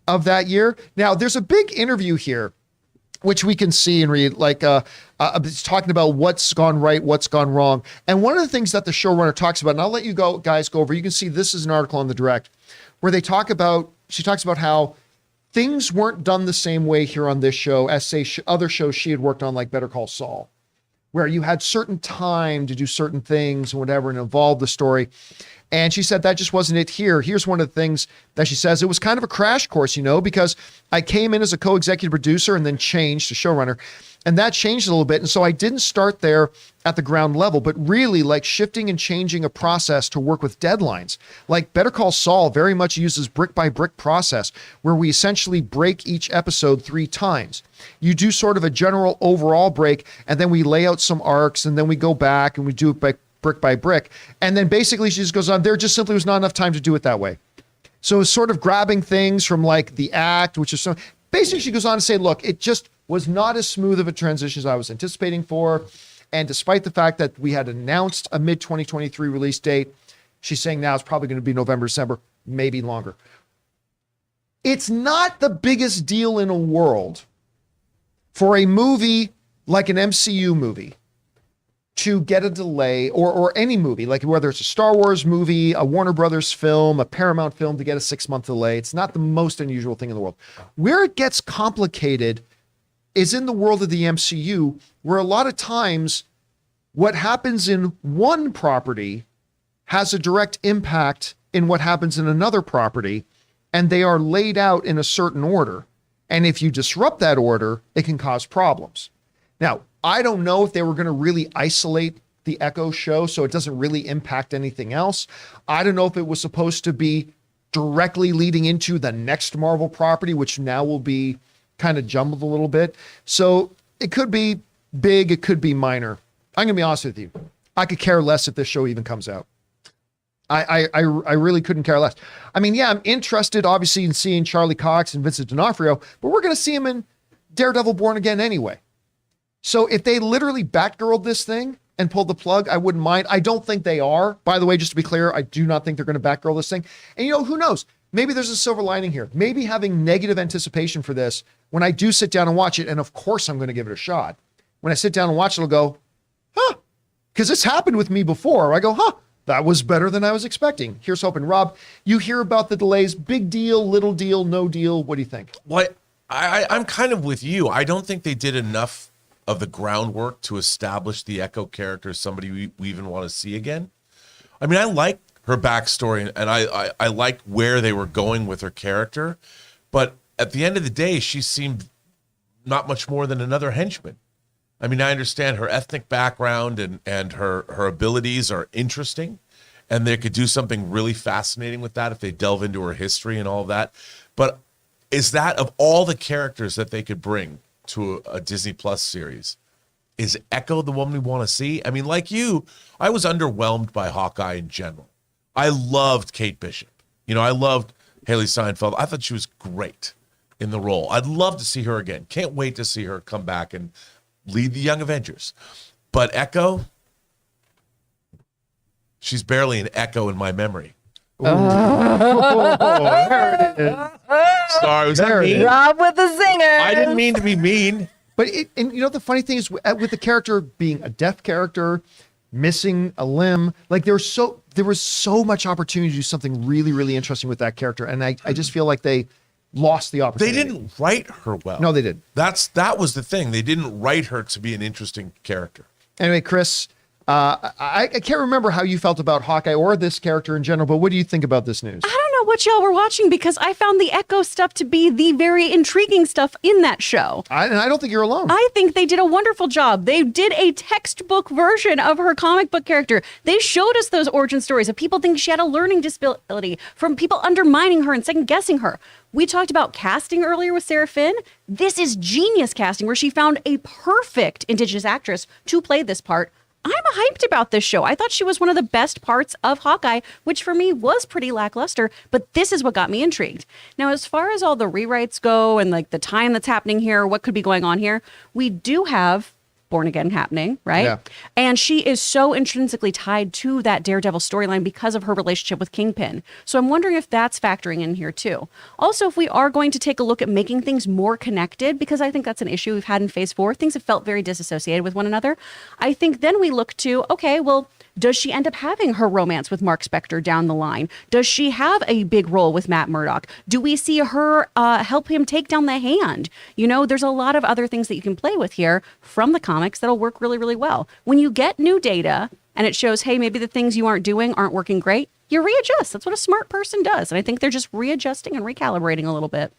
of that year. Now there's a big interview here which we can see and read, like it's talking about what's gone right, what's gone wrong. And one of the things that the showrunner talks about, and I'll let you guys go over, you can see this is an article on the Direct, where she talks about how things weren't done the same way here on this show as, say, other shows she had worked on, like Better Call Saul, where you had certain time to do certain things and whatever and evolve the story. And she said that just wasn't it here. Here's one of the things that she says. It was kind of a crash course, because I came in as a co-executive producer and then changed to showrunner. And that changed a little bit. And so I didn't start there at the ground level, but really like shifting and changing a process to work with deadlines. Like Better Call Saul very much uses brick by brick process where we essentially break each episode 3 times. You do sort of a general overall break, and then we lay out some arcs, and then we go back and we do it brick by brick. And then basically she just goes on, there just simply was not enough time to do it that way. So it's sort of grabbing things from like the act, which is so basically she goes on to say, look, it just was not as smooth of a transition as I was anticipating for. And despite the fact that we had announced a mid-2023 release date, she's saying now it's probably going to be November, December, maybe longer. It's not the biggest deal in the world for a movie like an MCU movie to get a delay, or any movie, like whether it's a Star Wars movie, a Warner Brothers film, a Paramount film, to get a 6-month delay. It's not the most unusual thing in the world. Where it gets complicated is in the world of the MCU, where a lot of times what happens in one property has a direct impact in what happens in another property, and they are laid out in a certain order. And if you disrupt that order, it can cause problems. Now, I don't know if they were going to really isolate the Echo show so it doesn't really impact anything else. I don't know if it was supposed to be directly leading into the next Marvel property, which now will be kind of jumbled a little bit. So it could be big, it could be minor. I'm going to be honest with you. I could care less if this show even comes out. I really couldn't care less. I mean, yeah, I'm interested, obviously, in seeing Charlie Cox and Vincent D'Onofrio, but we're going to see him in Daredevil Born Again anyway. So if they literally Batgirled this thing and pulled the plug, I wouldn't mind. I don't think they are. By the way, just to be clear, I do not think they're going to Batgirl this thing. And who knows? Maybe there's a silver lining here. Maybe having negative anticipation for this, when I do sit down and watch it, and of course I'm going to give it a shot. When I sit down and watch it, I'll go, huh? Because it's happened with me before. I go, huh? That was better than I was expecting. Here's hoping. Rob, you hear about the delays. Big deal, little deal, no deal. What do you think? Well, I'm kind of with you. I don't think they did enough of the groundwork to establish the Echo character as somebody we even want to see again. I mean, I like her backstory, and I like where they were going with her character. But at the end of the day, she seemed not much more than another henchman. I mean, I understand her ethnic background and her abilities are interesting, and they could do something really fascinating with that if they delve into her history and all of that. But is that, of all the characters that they could bring to a Disney Plus series, is Echo the one we want to see? I mean, like you, I was underwhelmed by Hawkeye in general. I loved Kate Bishop. I loved Haley Steinfeld. I thought she was great in the role. I'd love to see her again. Can't wait to see her come back and lead the Young Avengers. But Echo, she's barely an echo in my memory. There it is. Sorry, was that mean? Rob with the zinger. I didn't mean to be mean. But the funny thing is, with the character being a deaf character, missing a limb, like there was so much opportunity to do something really, really interesting with that character, and I just feel like they lost the opportunity. They didn't write her well. No, they didn't. That was the thing. They didn't write her to be an interesting character. Anyway, Chris, I can't remember how you felt about Hawkeye or this character in general, but what do you think about this news? I don't know what y'all were watching, because I found the Echo stuff to be the very intriguing stuff in that show. And I don't think you're alone. I think they did a wonderful job. They did a textbook version of her comic book character. They showed us those origin stories of people thinking she had a learning disability, from people undermining her and second guessing her. We talked about casting earlier with Sarah Finn. This is genius casting, where she found a perfect Indigenous actress to play this part. I'm hyped about this show. I thought she was one of the best parts of Hawkeye, which for me was pretty lackluster, but this is what got me intrigued. Now, as far as all the rewrites go and like the time that's happening here, what could be going on here, we do have Born Again happening, right? Yeah. And she is so intrinsically tied to that Daredevil storyline because of her relationship with Kingpin. So I'm wondering if that's factoring in here too. Also, if we are going to take a look at making things more connected, because I think that's an issue we've had in Phase 4, things have felt very disassociated with one another. I think then we look to, okay, well, does she end up having her romance with Mark Spector down the line? Does she have a big role with Matt Murdock? Do we see her help him take down the Hand? There's a lot of other things that you can play with here from the comics that'll work really, really well. When you get new data and it shows, hey, maybe the things you aren't doing aren't working great, you readjust. That's what a smart person does. And I think they're just readjusting and recalibrating a little bit.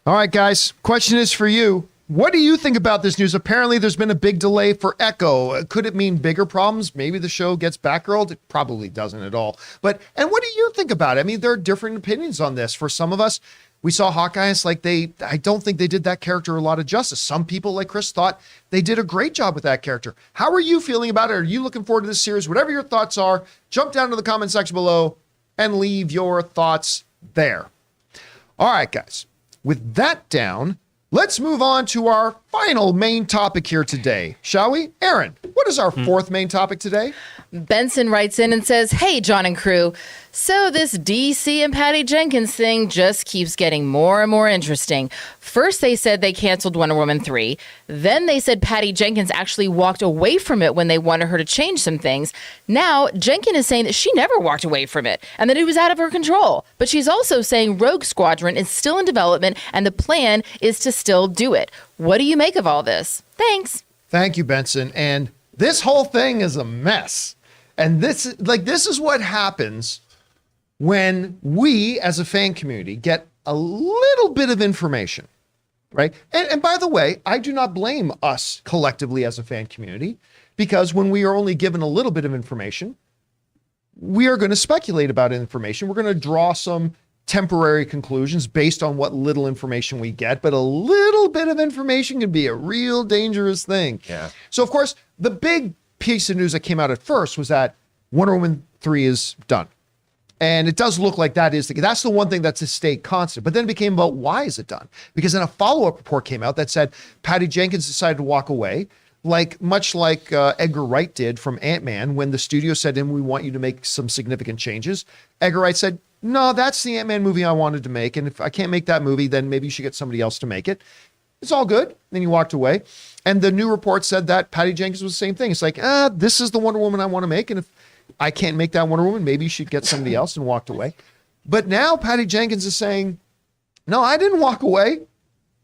All right, guys, question is for you. What do you think about this news? Apparently, there's been a big delay for Echo. Could it mean bigger problems? Maybe the show gets Batgirled? It probably doesn't at all. And what do you think about it? I mean, there are different opinions on this. For some of us, we saw Hawkeye. It's like I don't think they did that character a lot of justice. Some people, like Chris, thought they did a great job with that character. How are you feeling about it? Are you looking forward to this series? Whatever your thoughts are, jump down to the comment section below and leave your thoughts there. All right, guys. With that down, let's move on to our final main topic here today, shall we? Aaron, what is our fourth main topic today? Benson writes in and says, "Hey, John and crew. So this DC and Patty Jenkins thing just keeps getting more and more interesting. First, they said they canceled Wonder Woman 3. Then they said Patty Jenkins actually walked away from it when they wanted her to change some things. Now, Jenkins is saying that she never walked away from it and that it was out of her control. But she's also saying Rogue Squadron is still in development and the plan is to still do it. What do you make of all this? Thanks." Thank you, Benson. And this whole thing is a mess. And this is what happens when we, as a fan community, get a little bit of information, right? And by the way, I do not blame us collectively as a fan community, because when we are only given a little bit of information, we are going to speculate about information. We're going to draw some temporary conclusions based on what little information we get, but a little bit of information can be a real dangerous thing. Yeah. So, of course, the big piece of news that came out at first was that Wonder Woman 3 is done. And it does look like that's the one thing that's a stayed constant. But then it became about why is it done? Because then a follow-up report came out that said Patty Jenkins decided to walk away, much like Edgar Wright did from Ant-Man when the studio said to him, "We want you to make some significant changes." Edgar Wright said, "No, that's the Ant-Man movie I wanted to make. And if I can't make that movie, then maybe you should get somebody else to make it." It's all good. Then he walked away. And the new report said that Patty Jenkins was the same thing. It's like, this is the Wonder Woman I want to make. And if I can't make that Wonder Woman, maybe you should get somebody else, and walked away. But now Patty Jenkins is saying, "No, I didn't walk away.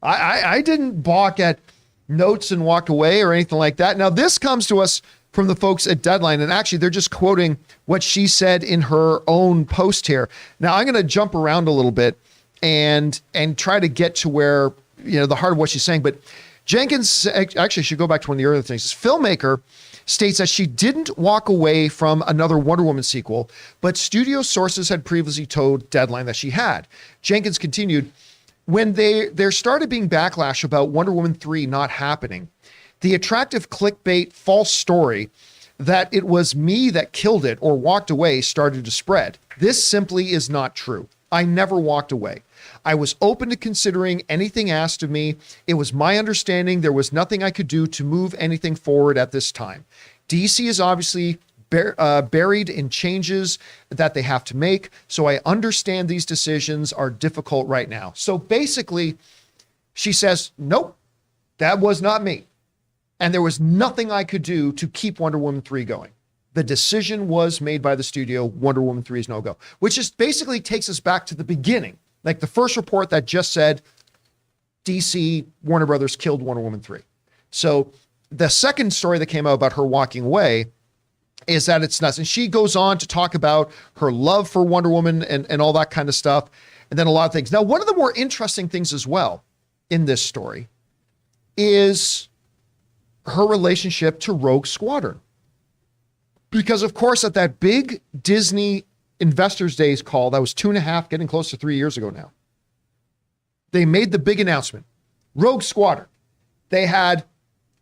I didn't balk at notes and walk away or anything like that." Now, this comes to us from the folks at Deadline, and actually they're just quoting what she said in her own post here. Now, I'm going to jump around a little bit and try to get to where, the heart of what she's saying. But Jenkins actually should go back to one of the earlier things. This filmmaker states that she didn't walk away from another Wonder Woman sequel, but studio sources had previously told Deadline that she had. Jenkins continued, "When there started being backlash about Wonder Woman 3 not happening, the attractive clickbait false story that it was me that killed it or walked away started to spread. This simply is not true. I never walked away. I was open to considering anything asked of me. It was my understanding there was nothing I could do to move anything forward at this time. DC is obviously buried in changes that they have to make, so I understand these decisions are difficult right now." So basically, she says, nope, that was not me. And there was nothing I could do to keep Wonder Woman 3 going. The decision was made by the studio. Wonder Woman 3 is no go, which just basically takes us back to the beginning. Like the first report that just said DC, Warner Brothers killed Wonder Woman 3. So the second story that came out about her walking away is that it's nuts. And she goes on to talk about her love for Wonder Woman and all that kind of stuff. And then a lot of things. Now, one of the more interesting things as well in this story is her relationship to Rogue Squadron. Because of course, at that big Disney Investors Days call, that was 2.5, getting close to 3 years ago now, they made the big announcement, Rogue Squadron. They had,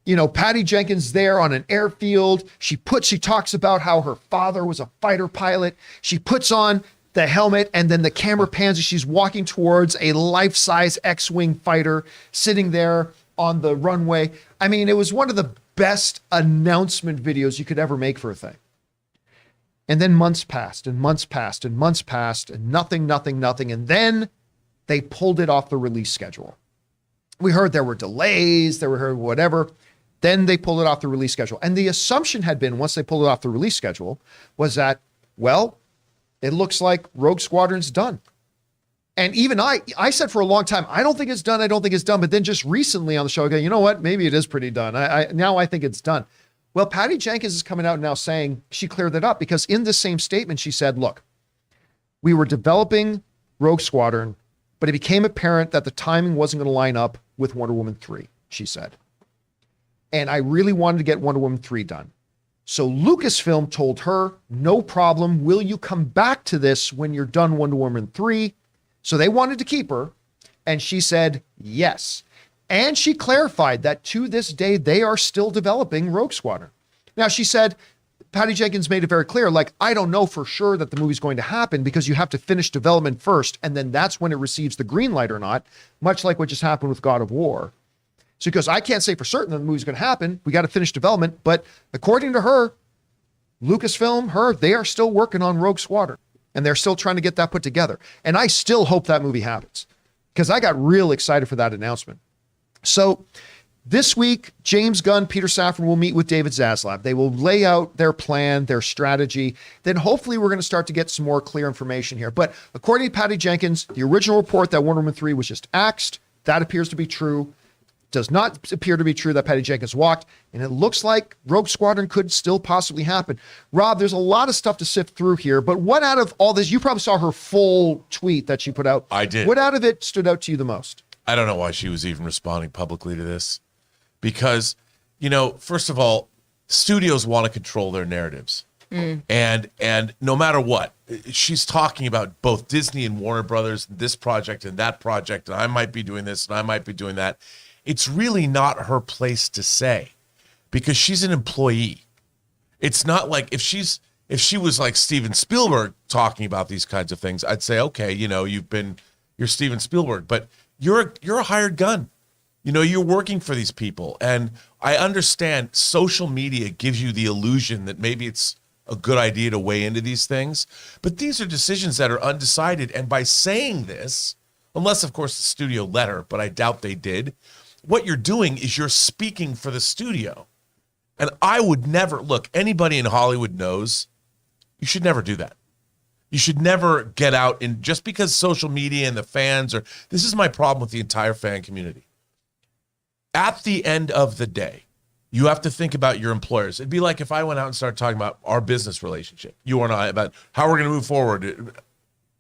Patty Jenkins there on an airfield. She talks about how her father was a fighter pilot. She puts on the helmet, and then the camera pans as she's walking towards a life-size X-Wing fighter sitting there on the runway. I mean, it was one of the best announcement videos you could ever make for a thing. And then months passed and months passed and months passed and nothing. And then they pulled it off the release schedule. We heard there were delays, whatever. Then they pulled it off the release schedule. And the assumption had been, once they pulled it off the release schedule, was that, well, it looks like Rogue Squadron's done. And even I said for a long time, I don't think it's done. But then just recently on the show, I go, you know what? Maybe it is pretty done. Now I think it's done. Well, Patty Jenkins is coming out now saying she cleared that up, because in the same statement, she said, look, we were developing Rogue Squadron, but it became apparent that the timing wasn't going to line up with Wonder Woman 3, she said. And I really wanted to get Wonder Woman 3 done. So Lucasfilm told her, no problem. Will you come back to this when you're done Wonder Woman 3? So they wanted to keep her. And she said, yes. And she clarified that to this day, they are still developing Rogue Squadron. Now, she said, Patty Jenkins made it very clear, I don't know for sure that the movie's going to happen, because you have to finish development first, and then that's when it receives the green light or not, much like what just happened with God of War. So he goes, I can't say for certain that the movie's going to happen. We got to finish development. But according to her, Lucasfilm, they are still working on Rogue Squadron. And they're still trying to get that put together. And I still hope that movie happens because I got real excited for that announcement. So this week, James Gunn, Peter Safran will meet with David Zaslav. They will lay out their plan, their strategy. Then hopefully we're going to start to get some more clear information here. But according to Patty Jenkins, the original report that Wonder Woman 3 was just axed, that appears to be true. Does not appear to be true that Patty Jenkins walked, and it looks like Rogue Squadron could still possibly happen. Rob, there's a lot of stuff to sift through here, but what out of all this, you probably saw her full tweet that she put out. I did. What out of it stood out to you the most? I don't know why she was even responding publicly to this. Because, first of all, studios want to control their narratives. And no matter what, she's talking about both Disney and Warner Brothers, this project and that project, and I might be doing this and I might be doing that. It's really not her place to say because she's an employee. It's not like if she was like Steven Spielberg talking about these kinds of things, I'd say, okay, you're Steven Spielberg, but you're a hired gun. You're working for these people. And I understand social media gives you the illusion that maybe it's a good idea to weigh into these things, but these are decisions that are undecided. And by saying this, unless of course the studio let her, but I doubt they did, what you're doing is you're speaking for the studio. And I would never, look, anybody in Hollywood knows you should never do that. You should never get out and just because social media and the fans this is my problem with the entire fan community. At the end of the day, you have to think about your employers. It'd be like if I went out and started talking about our business relationship, you and I, about how we're going to move forward.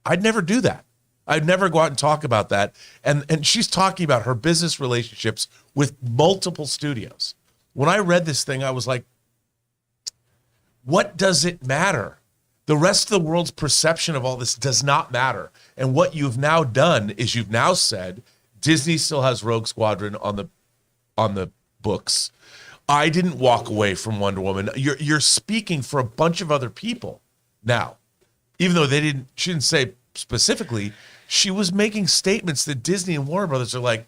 I'd never do that. I'd never go out and talk about that. And she's talking about her business relationships with multiple studios. When I read this thing, I was like, what does it matter? The rest of the world's perception of all this does not matter. And what you've now done is you've now said Disney still has Rogue Squadron on the books. I didn't walk away from Wonder Woman. You're speaking for a bunch of other people now, even though she didn't say specifically, she was making statements that Disney and Warner Brothers are like,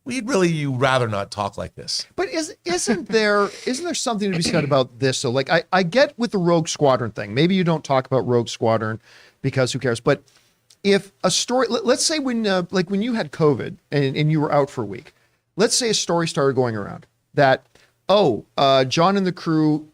you rather not talk like this. But isn't there something to be said about this? So like, I get with the Rogue Squadron thing, maybe you don't talk about Rogue Squadron because who cares? But if a story, let's say when you had COVID and you were out for a week, let's say a story started going around that, John and the crew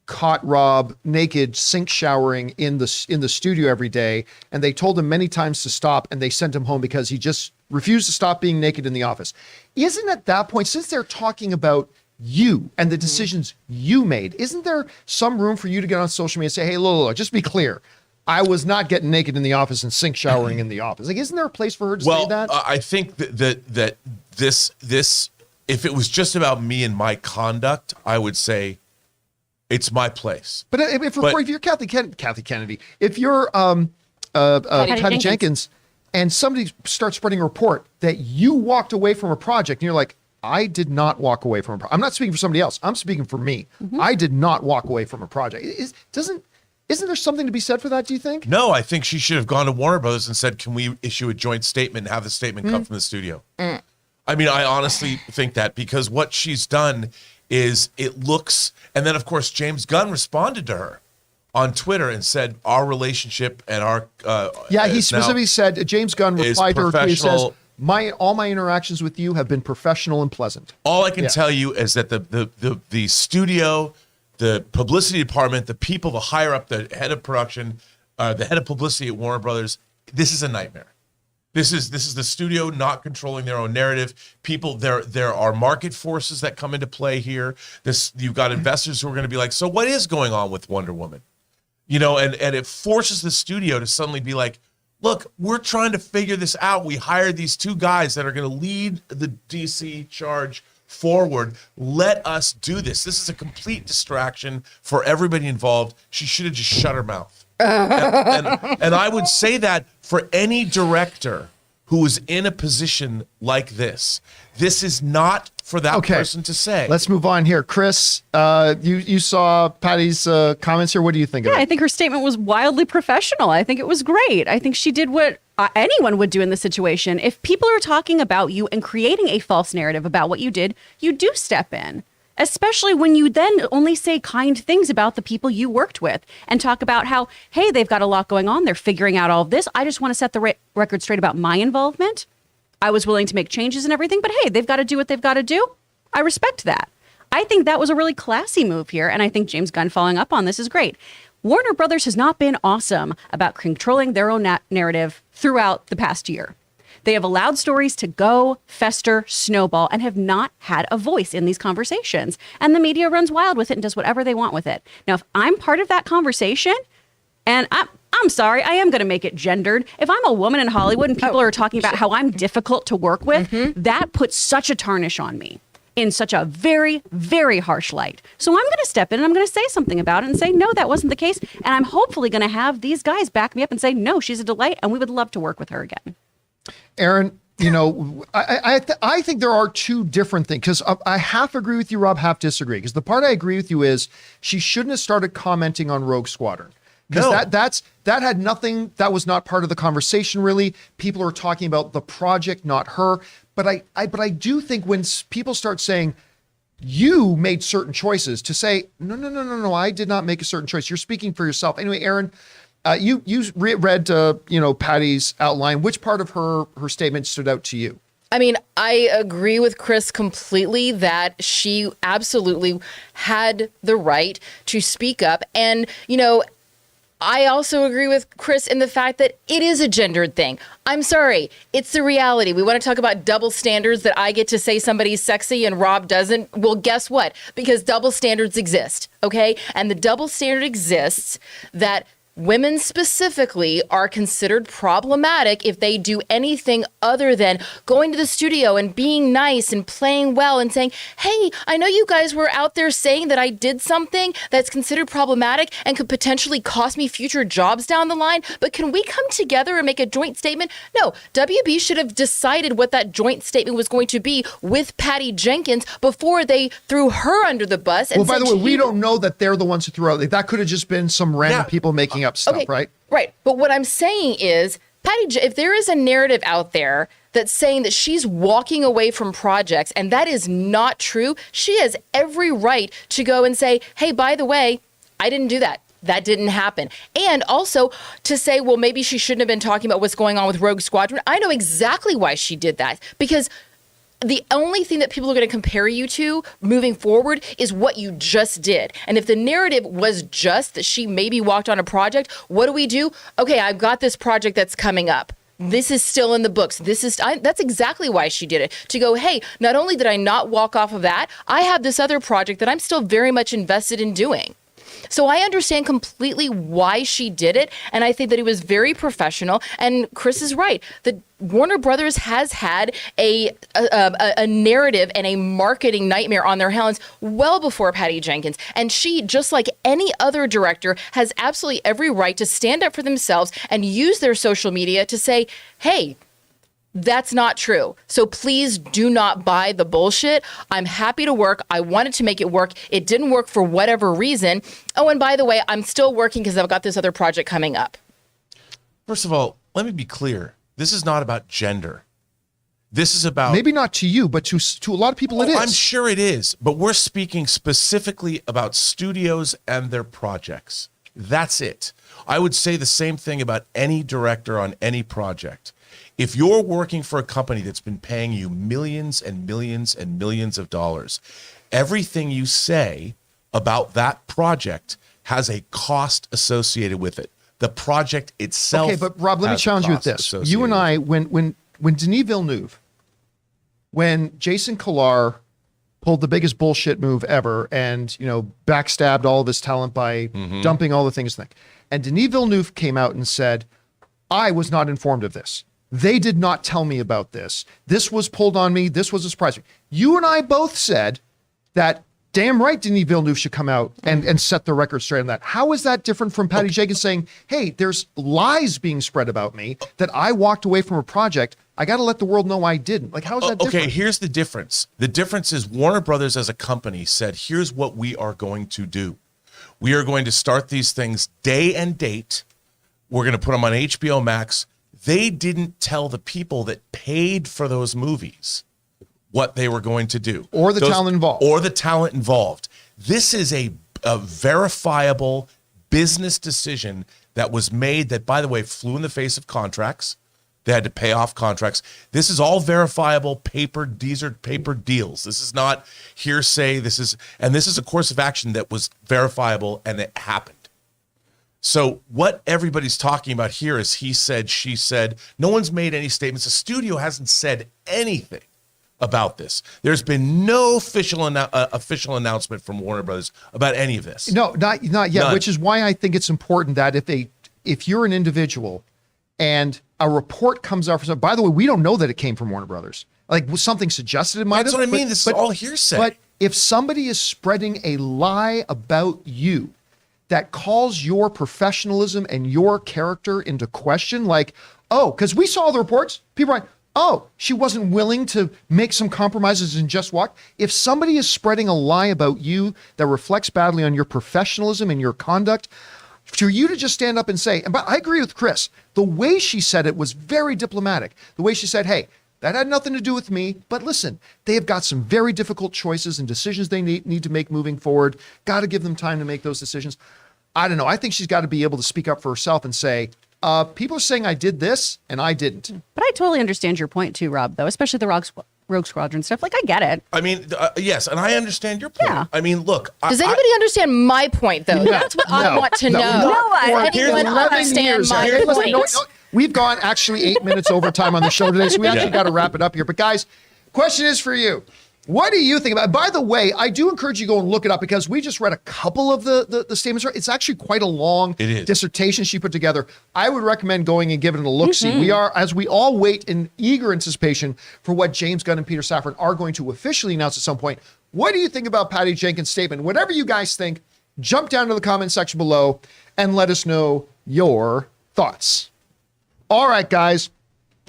caught Rob naked, sink showering in the studio every day, and they told him many times to stop, and they sent him home because he just refused to stop being naked in the office. Isn't at that point, since they're talking about you and the decisions you made, isn't there some room for you to get on social media and say, hey, look, just be clear, I was not getting naked in the office and sink showering in the office? Like, isn't there a place for her to say that? I think that this, if it was just about me and my conduct, I would say, it's my place. But if you're Kathleen Kennedy, if you're Patty Jenkins, and somebody starts spreading a report that you walked away from a project, and you're like, I did not walk away from a project. I'm not speaking for somebody else. I'm speaking for me. Mm-hmm. I did not walk away from a project. Isn't there something to be said for that, do you think? No, I think she should have gone to Warner Brothers and said, can we issue a joint statement and have the statement come from the studio? I mean, I honestly think that because what she's done is it looks, and then of course James Gunn responded to her on Twitter and said our relationship and our he specifically said James Gunn replied to her. He says all my interactions with you have been professional and pleasant. All I can tell you is that the studio, the publicity department, the people, the higher up, the head of production, the head of publicity at Warner Brothers, this is a nightmare. This is the studio not controlling their own narrative. People, there are market forces that come into play here. You've got investors who are going to be like, so what is going on with Wonder Woman? And it forces the studio to suddenly be like, look, we're trying to figure this out. We hired these two guys that are going to lead the DC charge forward. Let us do this. This is a complete distraction for everybody involved. She should have just shut her mouth. And I would say that for any director who is in a position like this. This is not for that person to say. Let's move on here. Chris, you saw Patty's comments here. What do you think of it? I think her statement was wildly professional. I think it was great. I think she did what anyone would do in this situation. If people are talking about you and creating a false narrative about what you did, you do step in. Especially when you then only say kind things about the people you worked with and talk about how, hey, they've got a lot going on. They're figuring out all of this. I just want to set the record straight about my involvement. I was willing to make changes and everything, but hey, they've got to do what they've got to do. I respect that. I think that was a really classy move here, and I think James Gunn following up on this is great. Warner Brothers has not been awesome about controlling their own narrative throughout the past year. They have allowed stories to go, fester, snowball, and have not had a voice in these conversations. And the media runs wild with it and does whatever they want with it. Now, if I'm part of that conversation, and I'm sorry, I am going to make it gendered. If I'm a woman in Hollywood and people are talking about how I'm difficult to work with, that puts such a tarnish on me in such a very, very harsh light. So I'm going to step in and I'm going to say something about it and say, no, that wasn't the case. And I'm hopefully going to have these guys back me up and say, no, she's a delight and we would love to work with her again. Aaron, I think there are two different things, because I half agree with you, Rob, half disagree. Because the part I agree with you is she shouldn't have started commenting on Rogue Squadron. Because that had nothing, that was not part of the conversation, really. People are talking about the project, not her. But I do think when people start saying, you made certain choices, to say, no, I did not make a certain choice. You're speaking for yourself. Anyway, Aaron, you read Patty's outline. Which part of her statement stood out to you? I mean, I agree with Chris completely that she absolutely had the right to speak up. And, I also agree with Chris in the fact that it is a gendered thing. I'm sorry. It's the reality. We want to talk about double standards, that I get to say somebody's sexy and Rob doesn't. Well, guess what? Because double standards exist, okay? And the double standard exists that women specifically are considered problematic if they do anything other than going to the studio and being nice and playing well and saying, hey, I know you guys were out there saying that I did something that's considered problematic and could potentially cost me future jobs down the line, but can we come together and make a joint statement? No, WB should have decided what that joint statement was going to be with Patty Jenkins before they threw her under the bus. And by the way, we don't know that they're the ones who threw her out. That could have just been some random people making up stuff, right? Right. But what I'm saying is, Patty, if there is a narrative out there that's saying that she's walking away from projects, and that is not true, she has every right to go and say, hey, by the way, I didn't do that. That didn't happen. And also to say, well, maybe she shouldn't have been talking about what's going on with Rogue Squadron. I know exactly why she did that, because the only thing that people are going to compare you to moving forward is what you just did. And if the narrative was just that she maybe walked on a project, what do? Okay, I've got this project that's coming up. This is still in the books. That's exactly why she did it. To go, hey, not only did I not walk off of that, I have this other project that I'm still very much invested in doing. So I understand completely why she did it, and I think that it was very professional. And Chris is right. The Warner Brothers has had a narrative and a marketing nightmare on their hands well before Patty Jenkins. And she, just like any other director, has absolutely every right to stand up for themselves and use their social media to say, hey, that's not true. So please do not buy the bullshit. I'm happy to work. I wanted to make it work. It didn't work for whatever reason. Oh, and by the way, I'm still working because I've got this other project coming up. First of all, let me be clear. This is not about gender. This is about... Maybe not to you, but to a lot of people it is. I'm sure it is. But we're speaking specifically about studios and their projects. That's it. I would say the same thing about any director on any project. If you're working for a company that's been paying you millions and millions and millions of dollars, everything you say about that project has a cost associated with it. The project itself. Okay, but Rob, let me challenge you with this. You and I, when Denis Villeneuve, when Jason Kilar pulled the biggest bullshit move ever and, backstabbed all of his talent by dumping all the things, and Denis Villeneuve came out and said, I was not informed of this. They did not tell me about this. This was pulled on me. This was a surprise. You and I both said that damn right Denis Villeneuve should come out and set the record straight on that. How is that different from Patty Jenkins saying, hey, there's lies being spread about me, that I walked away from a project. I got to let the world know I didn't. Like, how is that different? Okay, here's the difference. The difference is Warner Brothers as a company said, here's what we are going to do. We are going to start these things day and date. We're going to put them on HBO Max. They didn't tell the people that paid for those movies what they were going to do. Or the talent involved. Or the talent involved. This is a verifiable business decision that was made that, by the way, flew in the face of contracts. They had to pay off contracts. This is all verifiable these are paper deals. This is not hearsay. This is a course of action that was verifiable and it happened. So what everybody's talking about here is he said, she said. No one's made any statements. The studio hasn't said anything about this. There's been no official announcement from Warner Brothers about any of this. No, not yet. None. Which is why I think it's important that if you're an individual and a report comes out for something. By the way, we don't know that it came from Warner Brothers. Like, was something suggested it might have. That's what I mean. This is all hearsay. But if somebody is spreading a lie about you that calls your professionalism and your character into question, like, oh, because we saw the reports, people are like, oh, she wasn't willing to make some compromises and just walk. If somebody is spreading a lie about you that reflects badly on your professionalism and your conduct, for you to just stand up and say, but I agree with Chris, the way she said it was very diplomatic. The way she said, hey, that had nothing to do with me, but listen, they have got some very difficult choices and decisions they need to make moving forward. Got to give them time to make those decisions. I don't know. I think she's got to be able to speak up for herself and say, people are saying I did this and I didn't. But I totally understand your point too, Rob, though, especially the Rogue Squadron stuff. Like, I get it. I mean, yes, and I understand your point. Yeah. I mean, look. Does anybody understand my point, though? That's what I want to know. No, Does anyone understand my point? We've gone actually 8 minutes overtime on the show today, so we actually got to wrap it up here. But guys, question is for you. What do you think about it? By the way, I do encourage you to go and look it up because we just read a couple of the statements. It's actually quite a long dissertation she put together. I would recommend going and giving it a look-see. We are, as we all wait in eager anticipation for what James Gunn and Peter Safran are going to officially announce at some point. What do you think about Patty Jenkins' statement? Whatever you guys think, jump down to the comment section below and let us know your thoughts. All right, guys.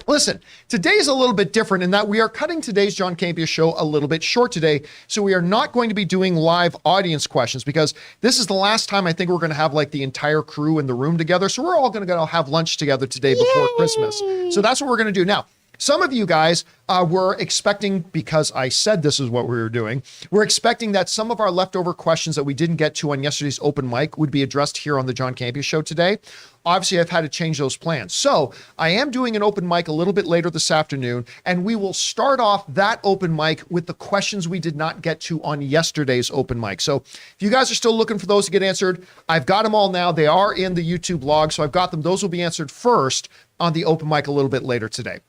Listen, today's a little bit different in that we are cutting today's John Campea show a little bit short today. So we are not going to be doing live audience questions because this is the last time I think we're going to have like the entire crew in the room together. So we're all going to go have lunch together today before Christmas. So that's what we're going to do. Now, some of you guys were expecting, because I said this is what we were doing, we're expecting that some of our leftover questions that we didn't get to on yesterday's open mic would be addressed here on the John Campea show today. Obviously, I've had to change those plans. So I am doing an open mic a little bit later this afternoon, and we will start off that open mic with the questions we did not get to on yesterday's open mic. So if you guys are still looking for those to get answered, I've got them all now. They are in the YouTube log, so I've got them. Those will be answered first on the open mic a little bit later today.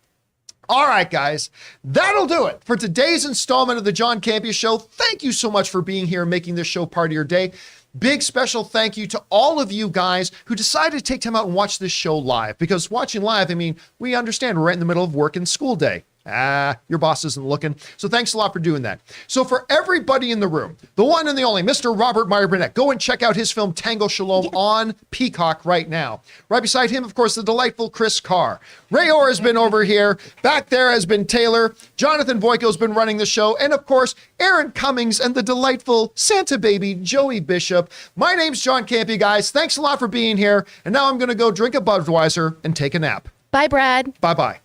All right, guys, that'll do it for today's installment of the John Campea Show. Thank you so much for being here and making this show part of your day. Big special thank you to all of you guys who decided to take time out and watch this show live. Because watching live, I mean, we understand we're right in the middle of work and school day. Your boss isn't looking. So thanks a lot for doing that. So for everybody in the room, the one and the only Mr. Robert Meyer Burnett, go and check out his film Tango Shalom on Peacock right now. Right beside him, of course, the delightful Chris Carr. Ray Orr has been over here. Back there has been Taylor. Jonathan Voico has been running the show. And of course, Aaron Cummings and the delightful Santa baby, Joey Bishop. My name's John Campea, guys. Thanks a lot for being here. And now I'm going to go drink a Budweiser and take a nap. Bye, Brad. Bye-bye.